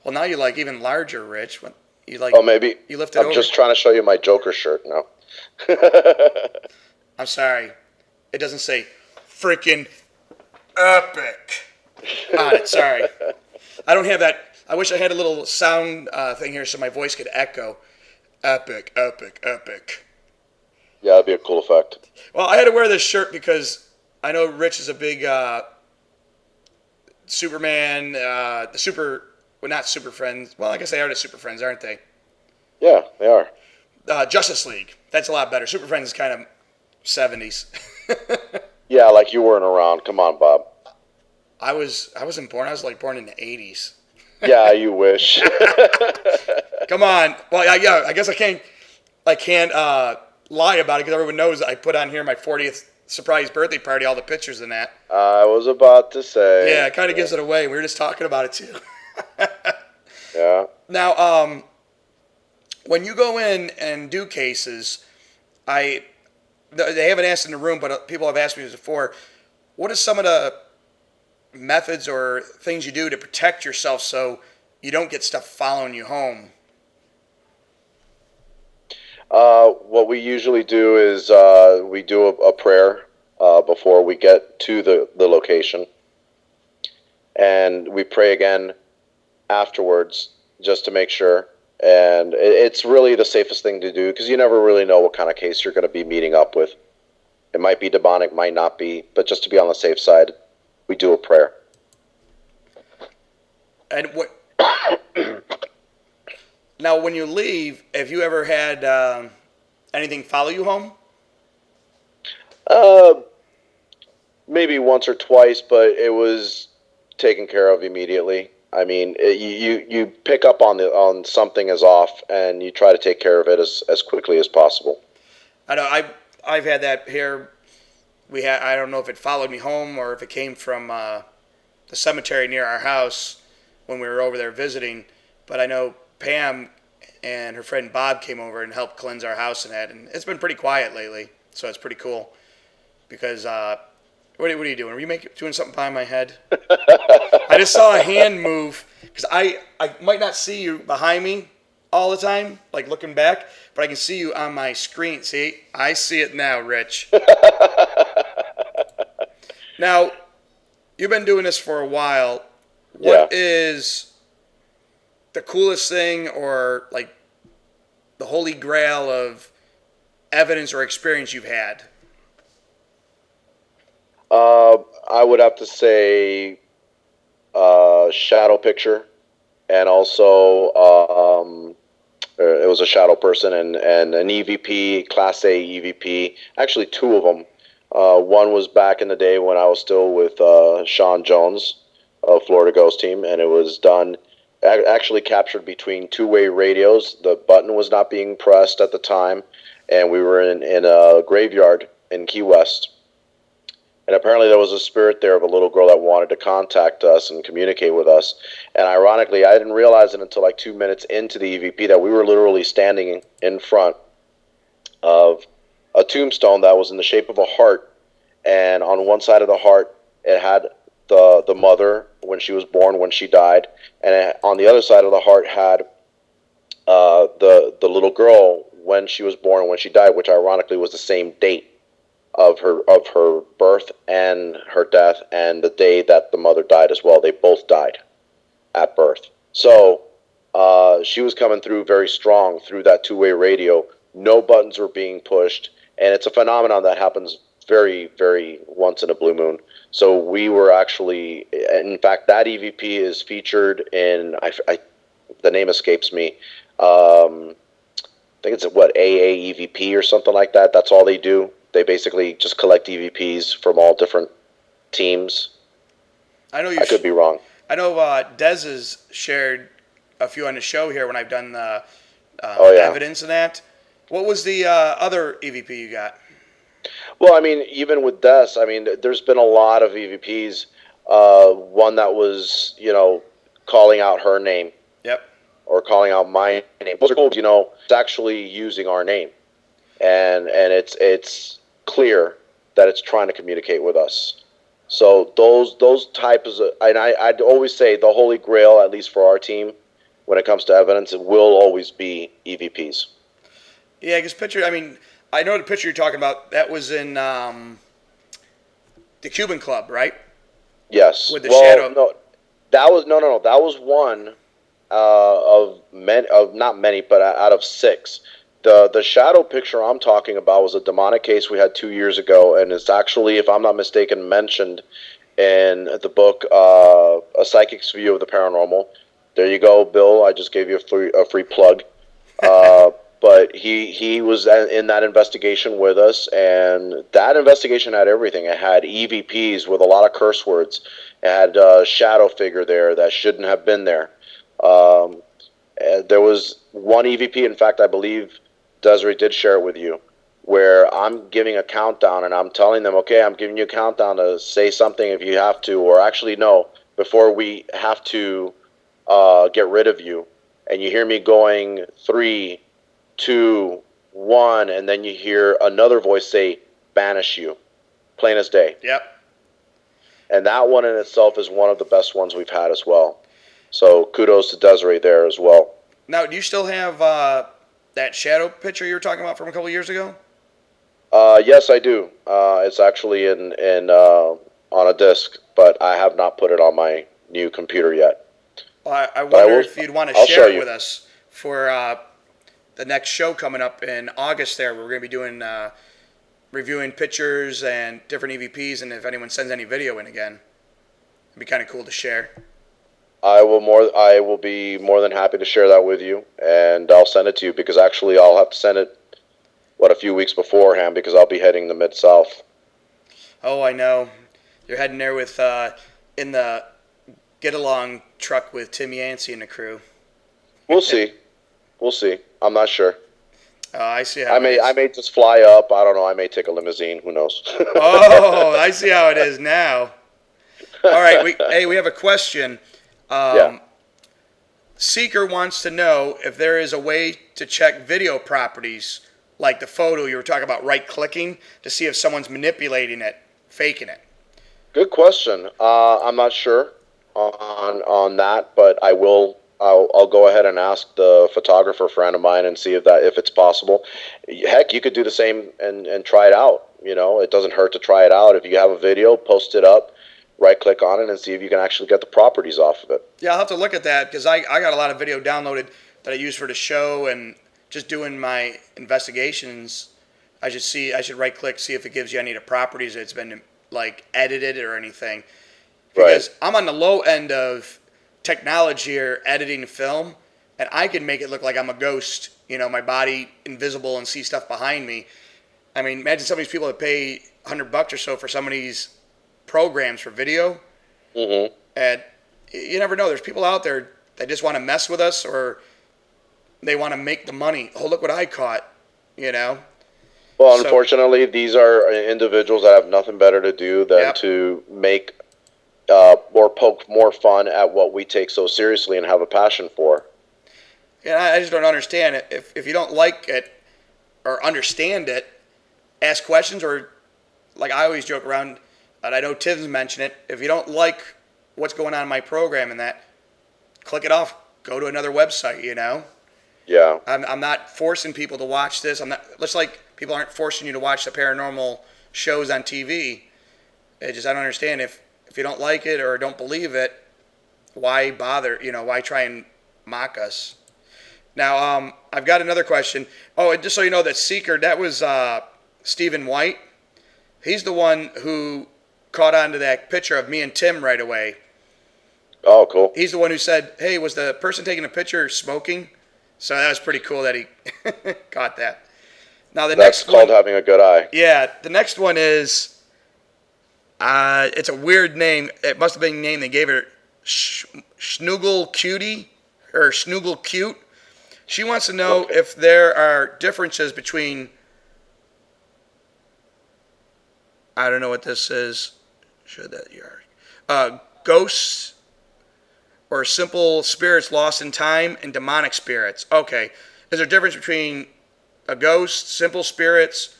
Well, now you're like even larger, Rich. You like? Oh, maybe. You lifted I'm over. just trying to show you my Joker shirt now. I'm sorry. It doesn't say freaking epic on it. Sorry. I don't have that. I wish I had a little sound thing here so my voice could echo. Epic, epic, epic. Yeah, that'd be a cool effect. Well, I had to wear this shirt because I know Rich is a big Superman, not Super Friends. Well, I guess they are the Super Friends, aren't they? Yeah, they are. Justice League. That's a lot better. Super Friends is kind of 70s. Yeah, like you weren't around. Come on, Bob. I wasn't born. I was like born in the 80s. Yeah, you wish. Come on. Well, yeah. I guess I can't lie about it because everyone knows I put on here my 40th surprise birthday party, all the pictures and that. I was about to say. Yeah, it kind of gives it away. We were just talking about it too. Yeah. Now, when you go in and do cases, they haven't asked in the room, but people have asked me this before. What are some of the methods or things you do to protect yourself so you don't get stuff following you home? What we usually do is we do a prayer before we get to the location. And we pray again afterwards just to make sure. And it's really the safest thing to do because you never really know what kind of case you're going to be meeting up with. It might be demonic, might not be, but just to be on the safe side, we do a prayer. And what? Now, when you leave, have you ever had anything follow you home? Uh, Maybe once or twice, but it was taken care of immediately. I mean, you pick up on something is off, and you try to take care of it as quickly as possible. I know I've had that here. I don't know if it followed me home or if it came from the cemetery near our house when we were over there visiting. But I know Pam and her friend Bob came over and helped cleanse our house and that. And it's been pretty quiet lately, so it's pretty cool. Because what are you doing? Are you doing something behind my head? I just saw a hand move because I might not see you behind me all the time, like looking back, but I can see you on my screen. See, I see it now, Rich. Now, you've been doing this for a while. What is the coolest thing or like the holy grail of evidence or experience you've had? I would have to say shadow picture, and also it was a shadow person and an EVP, Class A EVP. Actually, two of them. One was back in the day when I was still with Sean Jones of Florida Ghost Team, and it was done actually captured between two-way radios. The button was not being pressed at the time, and we were in a graveyard in Key West. And apparently there was a spirit there of a little girl that wanted to contact us and communicate with us. And ironically, I didn't realize it until like 2 minutes into the EVP that we were literally standing in front of a tombstone that was in the shape of a heart. And on one side of the heart, it had the mother when she was born, when she died. And on the other side of the heart had the little girl when she was born, when she died, which ironically was the same date of her birth and her death, and the day that the mother died as well. They both died at birth. So she was coming through very strong through that two-way radio. No buttons were being pushed, and it's a phenomenon that happens very, very once in a blue moon. So we were actually, in fact, that EVP is featured in, the name escapes me, I think it's AA EVP or something like that. That's all they do. They basically just collect EVPs from all different teams. I could be wrong. I know Dez has shared a few on the show here when I've done the evidence of that. What was the other EVP you got? Well, I mean, even with Des, I mean, there's been a lot of EVPs. One that was, calling out her name. Yep. Or calling out my name. Those are cool, it's actually using our name. And it's clear that it's trying to communicate with us. So those types of, and I'd always say the holy grail, at least for our team, when it comes to evidence, it will always be EVPs. Yeah, because I know the picture you're talking about. That was in the Cuban Club, right? Yes. With the shadow. No, that was one of not many, but out of 6. The shadow picture I'm talking about was a demonic case we had 2 years ago, and it's actually, if I'm not mistaken, mentioned in the book A Psychic's View of the Paranormal. There you go, Bill. I just gave you a free plug. But he was in that investigation with us, and that investigation had everything. It had EVPs with a lot of curse words. It had a shadow figure there that shouldn't have been there. There was one EVP, in fact, I believe Desiree did share it with you, where I'm giving a countdown and I'm telling them, okay, I'm giving you a countdown to say something if you have to, or actually no, before we have to get rid of you. And you hear me going 3, 2, 1, and then you hear another voice say, banish you, plain as day. Yep. And that one in itself is one of the best ones we've had as well. So kudos to Desiree there as well. Now, do you still have that shadow picture you were talking about from a couple years ago? Yes, I do. It's actually in on a disc, but I have not put it on my new computer yet. Well, I wonder if you'd want to share it with us for the next show coming up in August there. We're going to be doing reviewing pictures and different EVPs, and if anyone sends any video in again, it'd be kind of cool to share. I will be more than happy to share that with you, and I'll send it to you because actually I'll have to send it a few weeks beforehand because I'll be heading to Mid South. Oh, I know. You're heading there with in the get along truck with Tim Yancey and the crew. We'll see. We'll see. I'm not sure. I see how I it may is. I may just fly up. I don't know. I may take a limousine. Who knows? Oh, I see how it is now. All right, we have a question. Yeah. Seeker wants to know if there is a way to check video properties, like the photo you were talking about, right-clicking to see if someone's manipulating it, faking it. Good question. I'm not sure on that, but I will. I'll go ahead and ask the photographer friend of mine and see if it's possible. Heck, you could do the same and try it out. You know, it doesn't hurt to try it out. If you have a video, post it up, right click on it, and see if you can actually get the properties off of it. Yeah, I'll have to look at that because I got a lot of video downloaded that I use for the show and just doing my investigations. I should right click, see if it gives you any of the properties that's been like edited or anything. Because Right. I'm on the low end of technology or editing film, and I can make it look like I'm a ghost, my body invisible and see stuff behind me. I mean, imagine some of these people that pay $100 or so for some of these programs for video. Mm-hmm. And you never know. There's people out there that just want to mess with us or they want to make the money. Oh, look what I caught, Well, So- unfortunately, these are individuals that have nothing better to do than Yep. to make or poke more fun at what we take so seriously and have a passion for. And I just don't understand it. If you don't like it or understand it, ask questions or, like I always joke around, and I know Tim's mentioned it, if you don't like what's going on in my program and that, click it off. Go to another website, Yeah. I'm not forcing people to watch this. I'm not, just like people aren't forcing you to watch the paranormal shows on TV. I don't understand if you don't like it or don't believe it, why bother? Why try and mock us? Now, I've got another question. Oh, and just so you know, that Seeker, that was Stephen White. He's the one who caught on to that picture of me and Tim right away. Oh, cool. He's the one who said, "Hey, was the person taking a picture smoking?" So that was pretty cool that he caught that. Now the That's next called one, having a good eye. yeah, the next one is, it's a weird name. It must have been a name they gave her, Snoogle Cutie or Snoogle Cute. She wants to know Okay. if there are differences between, I don't know what this is. Should that you are, ghosts or simple spirits lost in time and demonic spirits. Okay. Is there a difference between a ghost, simple spirits,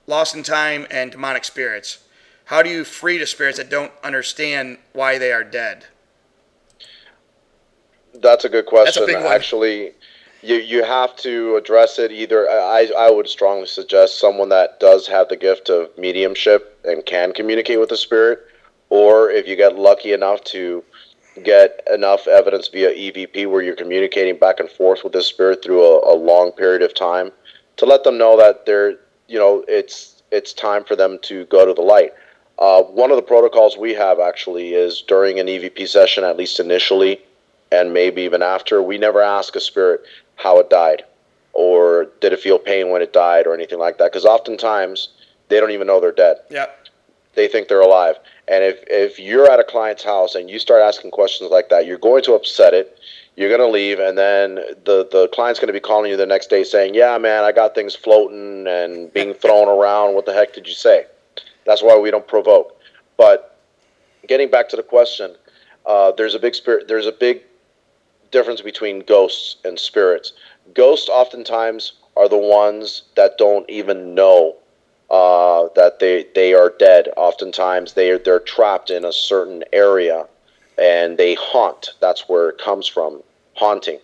lost in time, and demonic spirits? How do you free the spirits that don't understand why they are dead? That's a good question. big one. Actually, you have to address it either. I would strongly suggest someone that does have the gift of mediumship and can communicate with the spirit, or if you get lucky enough to get enough evidence via EVP where you're communicating back and forth with the spirit through a long period of time, to let them know that it's time for them to go to the light. One of the protocols we have actually is during an EVP session, at least initially, and maybe even after, we never ask a spirit how it died or did it feel pain when it died or anything like that, because oftentimes they don't even know they're dead. Yep. They think they're alive. And if you're at a client's house and you start asking questions like that, you're going to upset it. You're going to leave, and then the client's going to be calling you the next day saying, "Yeah, man, I got things floating and being thrown around. What the heck did you say?" That's why we don't provoke. But getting back to the question, there's a big difference between ghosts and spirits. Ghosts oftentimes are the ones that don't even know that they are dead. Oftentimes they're trapped in a certain area and they haunt. That's where it comes from, haunting,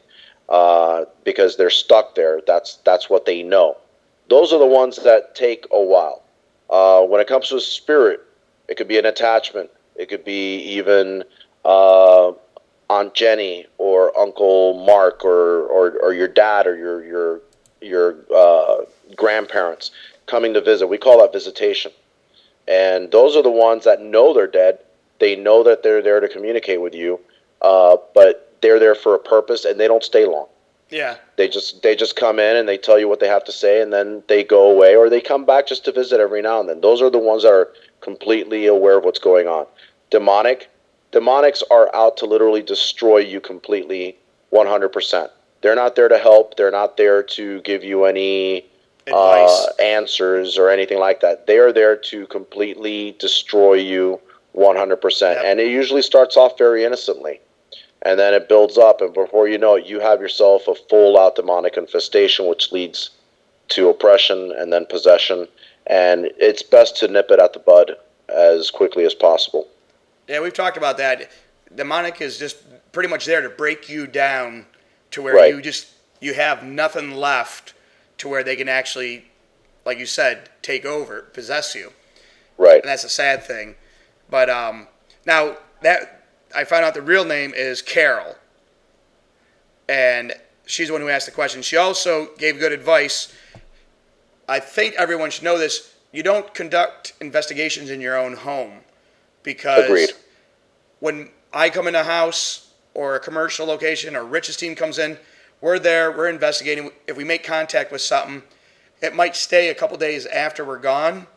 because they're stuck there. That's what they know. Those are the ones that take a while. When it comes to a spirit, it could be an attachment. It could be even Aunt Jenny or Uncle Mark or your dad or your grandparents coming to visit. We call that visitation. And those are the ones that know they're dead. They know that they're there to communicate with you, but they're there for a purpose, and they don't stay long. Yeah. They just come in and they tell you what they have to say, and then they go away, or they come back just to visit every now and then. Those are the ones that are completely aware of what's going on. Demonics are out to literally destroy you completely, 100%. They're not there to help. They're not there to give you any Advice. answers or anything like that. They are there to completely destroy you 100%. Yep. And it usually starts off very innocently. And then it builds up, and before you know it, you have yourself a full-out demonic infestation, which leads to oppression and then possession. And it's best to nip it at the bud as quickly as possible. Yeah, we've talked about that. Demonic is just pretty much there to break you down to where Right. you have nothing left to where they can actually, like you said, take over, possess you. Right. And that's a sad thing. But now that I found out the real name is Carol, and she's the one who asked the question. She also gave good advice. I think everyone should know this. You don't conduct investigations in your own home, because Agreed. when I come in a house or a commercial location or Rich's team comes in, we're there, we're investigating. If we make contact with something, it might stay a couple days after we're gone,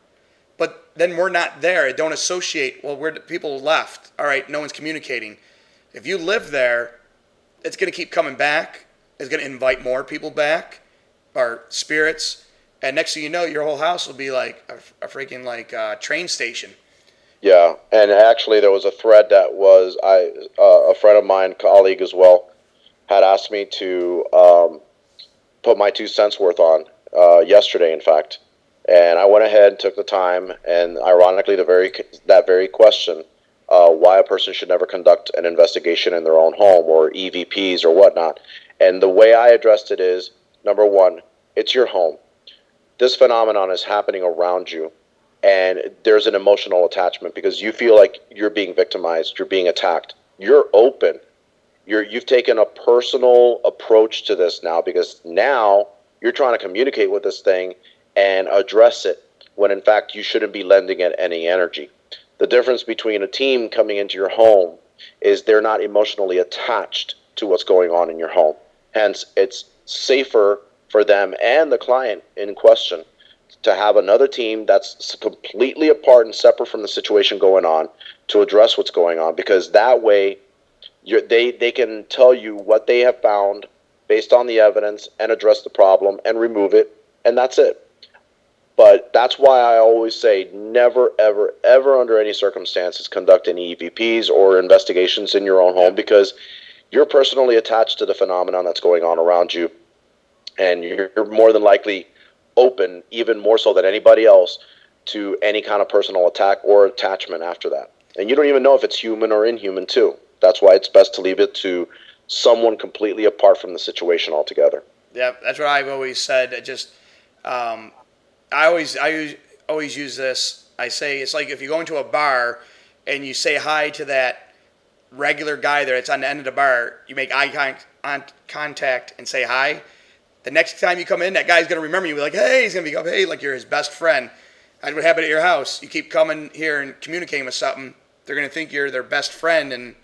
but then we're not there. It don't associate, well, people left. All right, no one's communicating. If you live there, it's going to keep coming back. It's going to invite more people back, or spirits. And next thing you know, your whole house will be like a freaking train station. Yeah, and actually there was a thread that was a friend of mine, colleague as well, had asked me to put my 2 cents worth on yesterday, in fact. And I went ahead and took the time, and ironically, that very question, why a person should never conduct an investigation in their own home or EVPs or whatnot. And the way I addressed it is, number one, it's your home. This phenomenon is happening around you, and there's an emotional attachment because you feel like you're being victimized, you're being attacked. You're open. You've taken a personal approach to this now, because now you're trying to communicate with this thing and address it when in fact you shouldn't be lending it any energy. The difference between a team coming into your home is they're not emotionally attached to what's going on in your home. Hence, it's safer for them and the client in question to have another team that's completely apart and separate from the situation going on to address what's going on, because that way they can tell you what they have found based on the evidence and address the problem and remove it, and that's it. But that's why I always say never, ever, ever under any circumstances conduct any EVPs or investigations in your own home, because you're personally attached to the phenomenon that's going on around you, and you're more than likely open, even more so than anybody else, to any kind of personal attack or attachment after that. And you don't even know if it's human or inhuman too. That's why it's best to leave it to someone completely apart from the situation altogether. Yeah, that's what I've always said. I always use this. I say it's like if you go into a bar and you say hi to that regular guy there, it's on the end of the bar, you make eye contact and say hi. The next time you come in, that guy's going to remember you. Be like, hey, he's going to be hey, like you're his best friend. That's what happened at your house. You keep coming here and communicating with something, they're going to think you're their best friend, and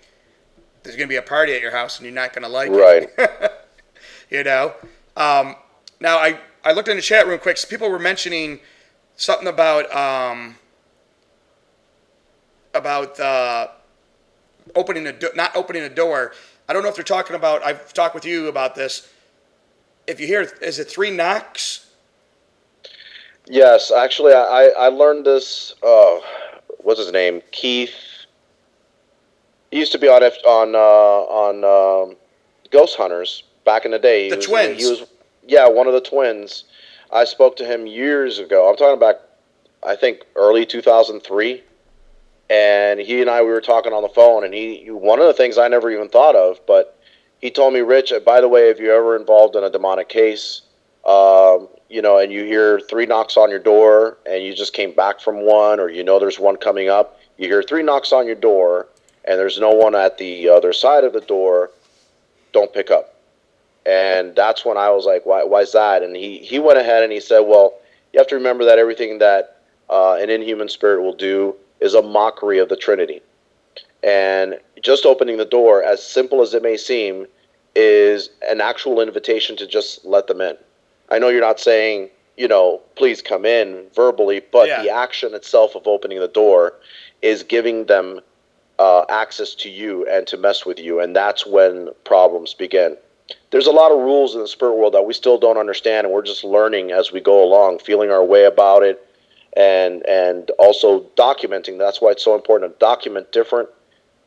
there's going to be a party at your house, and you're not going to like Right. it. You know? Now, I looked in the chat room quick. So people were mentioning something about not opening a door. I don't know if they're talking about, I've talked with you about this. If you hear, is it 3 knocks? Yes, actually, I learned this. What's his name? Keith. He used to be on Ghost Hunters back in the day. The twins. He was one of the twins. I spoke to him years ago. I'm talking about, I think, early 2003. And he and we were talking on the phone, and he one of the things I never even thought of, but he told me, Rich, by the way, if you're ever involved in a demonic case, and you hear 3 knocks on your door, and you just came back from one, or there's one coming up, you hear 3 knocks on your door, and there's no one at the other side of the door, don't pick up. And that's when I was like, why is that? And he went ahead and he said, well, you have to remember that everything that an inhuman spirit will do is a mockery of the Trinity. And just opening the door, as simple as it may seem, is an actual invitation to just let them in. I know you're not saying, please come in verbally, but Yeah. the action itself of opening the door is giving them access to you and to mess with you. And that's when problems begin. There's a lot of rules in the spirit world that we still don't understand, and we're just learning as we go along, feeling our way about it, and also documenting. That's why it's so important to document different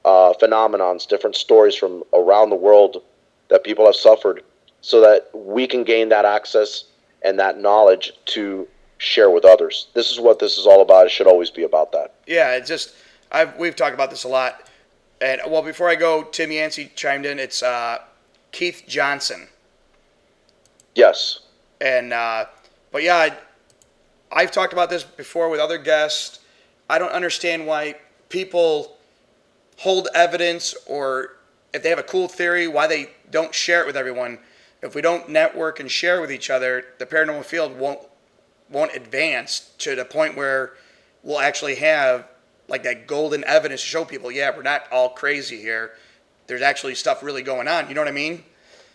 phenomenons, different stories from around the world that people have suffered, so that we can gain that access and that knowledge to share with others. This is what this is all about. It should always be about that. Yeah, it's just we've talked about this a lot. And well, before I go, Tim Yancey chimed in. It's Keith Johnson. Yes. And but yeah, I've talked about this before with other guests. I don't understand why people hold evidence, or if they have a cool theory, why they don't share it with everyone. If we don't network and share with each other, the paranormal field won't advance to the point where we'll actually have like that golden evidence to show people, yeah, we're not all crazy here. There's actually stuff really going on. You know what I mean?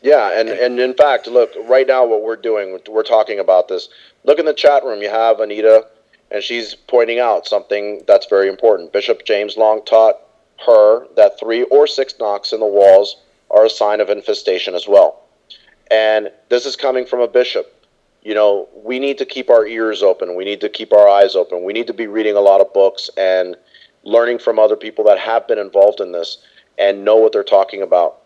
Yeah, and in fact, look, right now what we're doing, we're talking about this. Look in the chat room, you have Anita, and she's pointing out something that's very important. Bishop James Long taught her that 3 or 6 knocks in the walls are a sign of infestation as well. And this is coming from a bishop. We need to keep our ears open. We need to keep our eyes open. We need to be reading a lot of books and learning from other people that have been involved in this and know what they're talking about.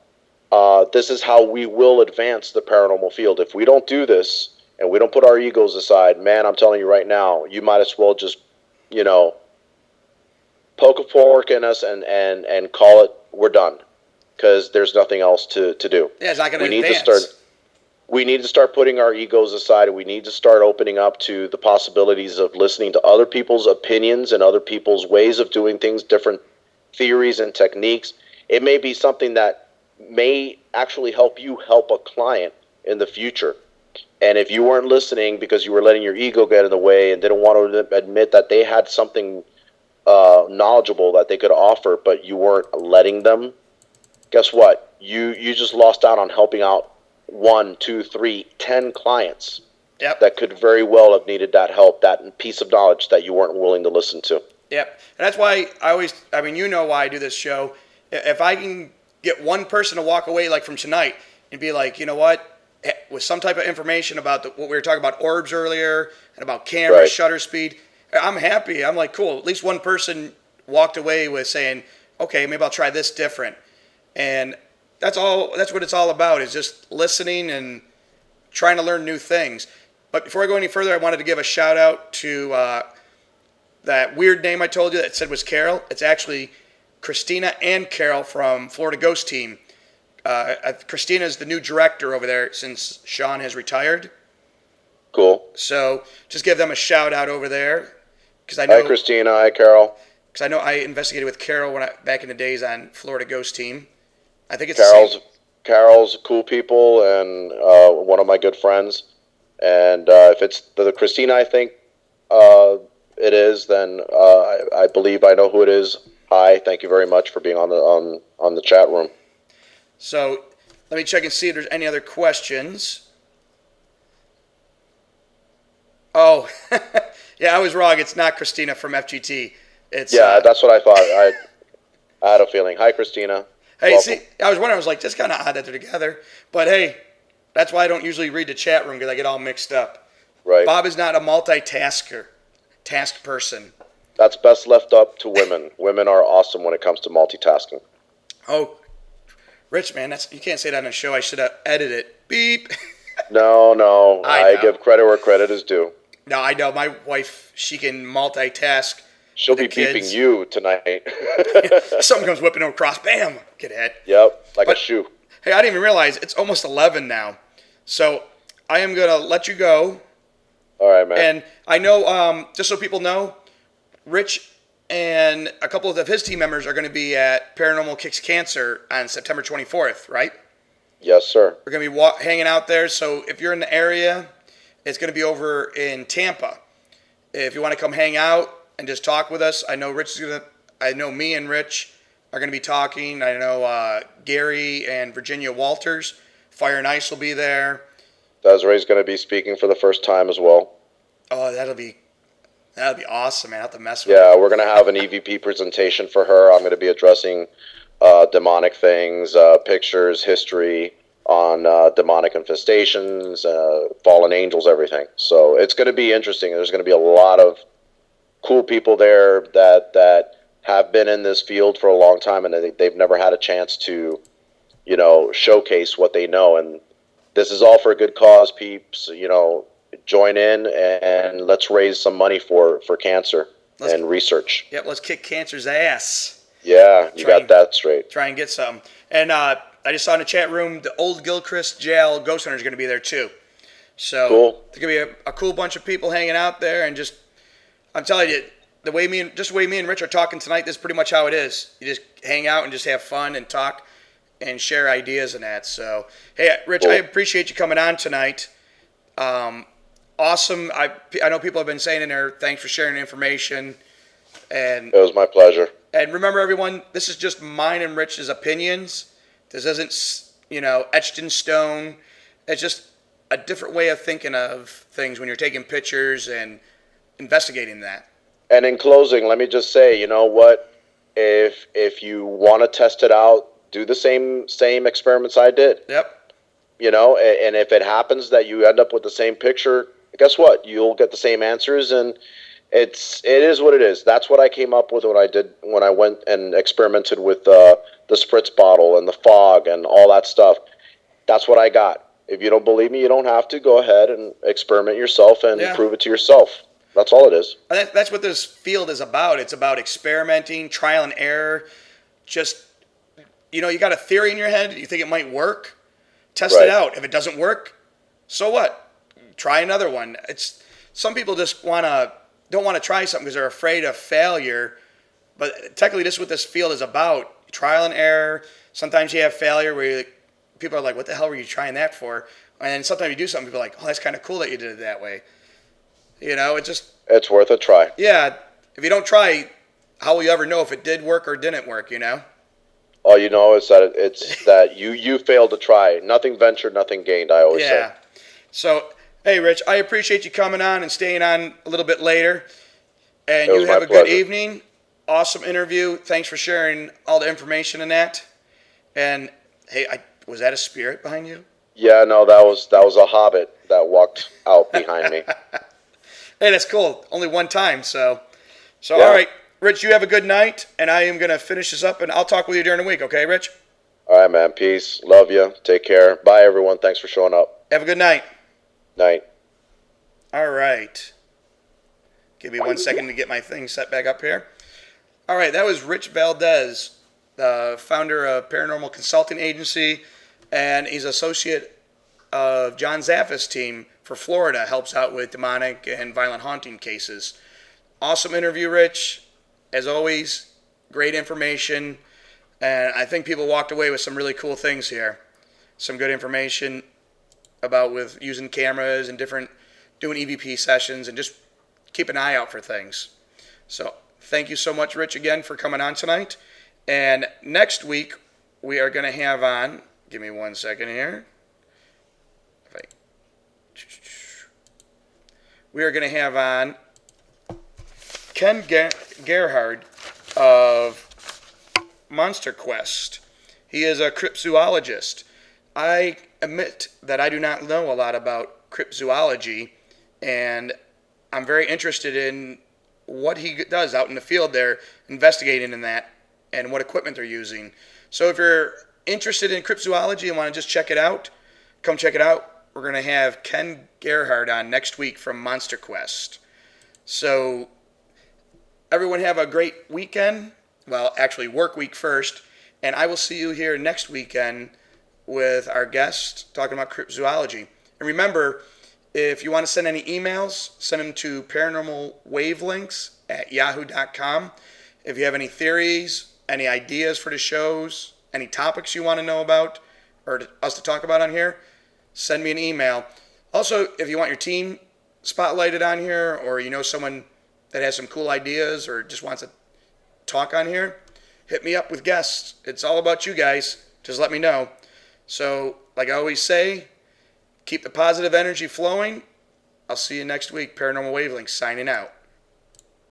This is how we will advance the paranormal field. If we don't do this and we don't put our egos aside, man, I'm telling you right now, you might as well just, poke a fork in us and call it, we're done. Because there's nothing else to do. Yeah, it's not going to advance. We need to start putting our egos aside. We need to start opening up to the possibilities of listening to other people's opinions and other people's ways of doing things, different theories and techniques. It may be something that may actually help you help a client in the future. And if you weren't listening because you were letting your ego get in the way and didn't want to admit that they had something knowledgeable that they could offer, but you weren't letting them, guess what? You just lost out on helping out 1, 2, 3, 10 clients. Yep. That could very well have needed that help, that piece of knowledge that you weren't willing to listen to. Yep. And that's why you know why I do this show. If I can get one person to walk away like from tonight and be like, you know what, with some type of information about what we were talking about orbs earlier and about camera, Right. shutter speed, I'm happy. I'm like, cool. At least one person walked away with saying, okay, maybe I'll try this different. And that's what it's all about, is just listening and trying to learn new things. But before I go any further, I wanted to give a shout out to that weird name I told you that said was Carol. It's actually Christina and Carol from Florida Ghost Team. Christina is the new director over there since Sean has retired. Cool. So just give them a shout out over there, because I know. Hi, Christina. Hi, Carol. Because I know I investigated with Carol back in the days on Florida Ghost Team. I think it's Carol's cool people and one of my good friends. And if it's the Christina, I think it is, then I believe I know who it is. Hi, thank you very much for being on the chat room. So let me check and see if there's any other questions. Oh, yeah, I was wrong. It's not Christina from FGT. It's That's what I thought. I had a feeling. Hi, Christina. Hey, Welcome. see, I was wondering. I was like, that's kind of odd that they're together. But hey, that's why I don't usually read the chat room, because I get all mixed up. Right. Bob is not a task person. That's best left up to women. Women are awesome when it comes to multitasking. Oh, Rich, man, you can't say that on a show. I should have edited it. Beep. No. I know. give credit where credit is due. No, I know. My wife, she can multitask. She'll with be the beeping kids. you tonight. Something comes whipping across. Bam! Get ahead. Yep, like But- a shoe. Hey, I didn't even realize it's almost 11 now. So I am going to let you go. All right, man. And I know, just so people know, Rich and a couple of his team members are going to be at Paranormal Kicks Cancer on September 24th, right? Yes, sir. We're going to be hanging out there. So if you're in the area, it's going to be over in Tampa. If you want to come hang out and just talk with us, I know me and Rich are going to be talking. I know Gary and Virginia Walters, Fire and Ice will be there. Desiree's going to be speaking for the first time as well. Oh, that'll be awesome, man. I have to mess with Yeah, it. we're going to have an EVP presentation for her. I'm going to be addressing demonic things, pictures, history on demonic infestations, fallen angels, everything. So it's going to be interesting. There's going to be a lot of cool people there that have been in this field for a long time, and they've never had a chance to, showcase what they know. And this is all for a good cause, peeps. Join in and let's raise some money for cancer and research. Yep, let's kick cancer's ass. Yeah, you got that straight. Try and get some. And I just saw in the chat room the old Gilchrist Jail Ghost Hunters are going to be there too. So cool. There's going to be a cool bunch of people hanging out there, and I'm telling you, the way me and Rich are talking tonight, this is pretty much how it is. You just hang out and just have fun and talk and share ideas and that. So, hey, Rich, cool. I appreciate you coming on tonight. Awesome. I know people have been saying in there, thanks for sharing the information. And it was my pleasure. And remember, everyone, this is just mine and Rich's opinions. This isn't, etched in stone. It's just a different way of thinking of things when you're taking pictures and investigating that. And in closing, let me just say, you know what? If you want to test it out, do the same experiments I did. Yep. And if it happens that you end up with the same picture, guess what? You'll get the same answers, and it is what it is. That's what I came up with when I went and experimented with the spritz bottle and the fog and all that stuff. That's what I got. If you don't believe me, you don't have to. Go ahead and experiment yourself and prove it to yourself. That's all it is. And that's what this field is about. It's about experimenting, trial and error. Just, you got a theory in your head. You think it might work. Test it out. If it doesn't work, so what? Try another one. Some people just don't want to try something because they're afraid of failure. But technically, this is what this field is about: trial and error. Sometimes you have failure where people are like, "What the hell were you trying that for?" And then sometimes you do something, people are like, "Oh, that's kind of cool that you did it that way." It's worth a try. Yeah. If you don't try, how will you ever know if it did work or didn't work? All you know is that it's that you failed to try. Nothing ventured, nothing gained, I always say. Yeah. So, hey, Rich, I appreciate you coming on and staying on a little bit later. And you have a good evening. Awesome interview. Thanks for sharing all the information in that. And, hey, was that a spirit behind you? Yeah, no, that was a hobbit that walked out behind me. Hey, that's cool. Only one time, so yeah. All right. Rich, you have a good night, and I am going to finish this up, and I'll talk with you during the week, okay, Rich? All right, man. Peace. Love you. Take care. Bye, everyone. Thanks for showing up. Have a good night. Night. All right. Give me 1 second to get my thing set back up here. All right, that was Rich Valdez, the founder of Paranormal Consulting Agency, and he's associate of John Zaffis' team for Florida, helps out with demonic and violent haunting cases. Awesome interview, Rich. As always, great information, and I think people walked away with some really cool things here. Some good information about with using cameras and doing EVP sessions, and just keep an eye out for things. So thank you so much, Rich, again for coming on tonight. And next week we are going to have on, give me 1 second here. We are going to have on Ken Gerhard of Monster Quest. He is a cryptozoologist. I admit that I do not know a lot about cryptozoology, and I'm very interested in what he does out in the field there, investigating in that, and what equipment they're using. So if you're interested in cryptozoology and want to just check it out, come check it out. We're going to have Ken Gerhard on next week from Monster Quest. So everyone have a great weekend. Well, actually work week first. And I will see you here next weekend with our guest talking about cryptozoology. And remember, if you want to send any emails, send them to paranormalwavelinks@yahoo.com. If you have any theories, any ideas for the shows, any topics you want to know about or us to talk about on here, send me an email. Also, if you want your team spotlighted on here, or you know someone that has some cool ideas or just wants to talk on here, hit me up with guests. It's all about you guys. Just let me know. So, like I always say, keep the positive energy flowing. I'll see you next week. Paranormal Wavelength signing out.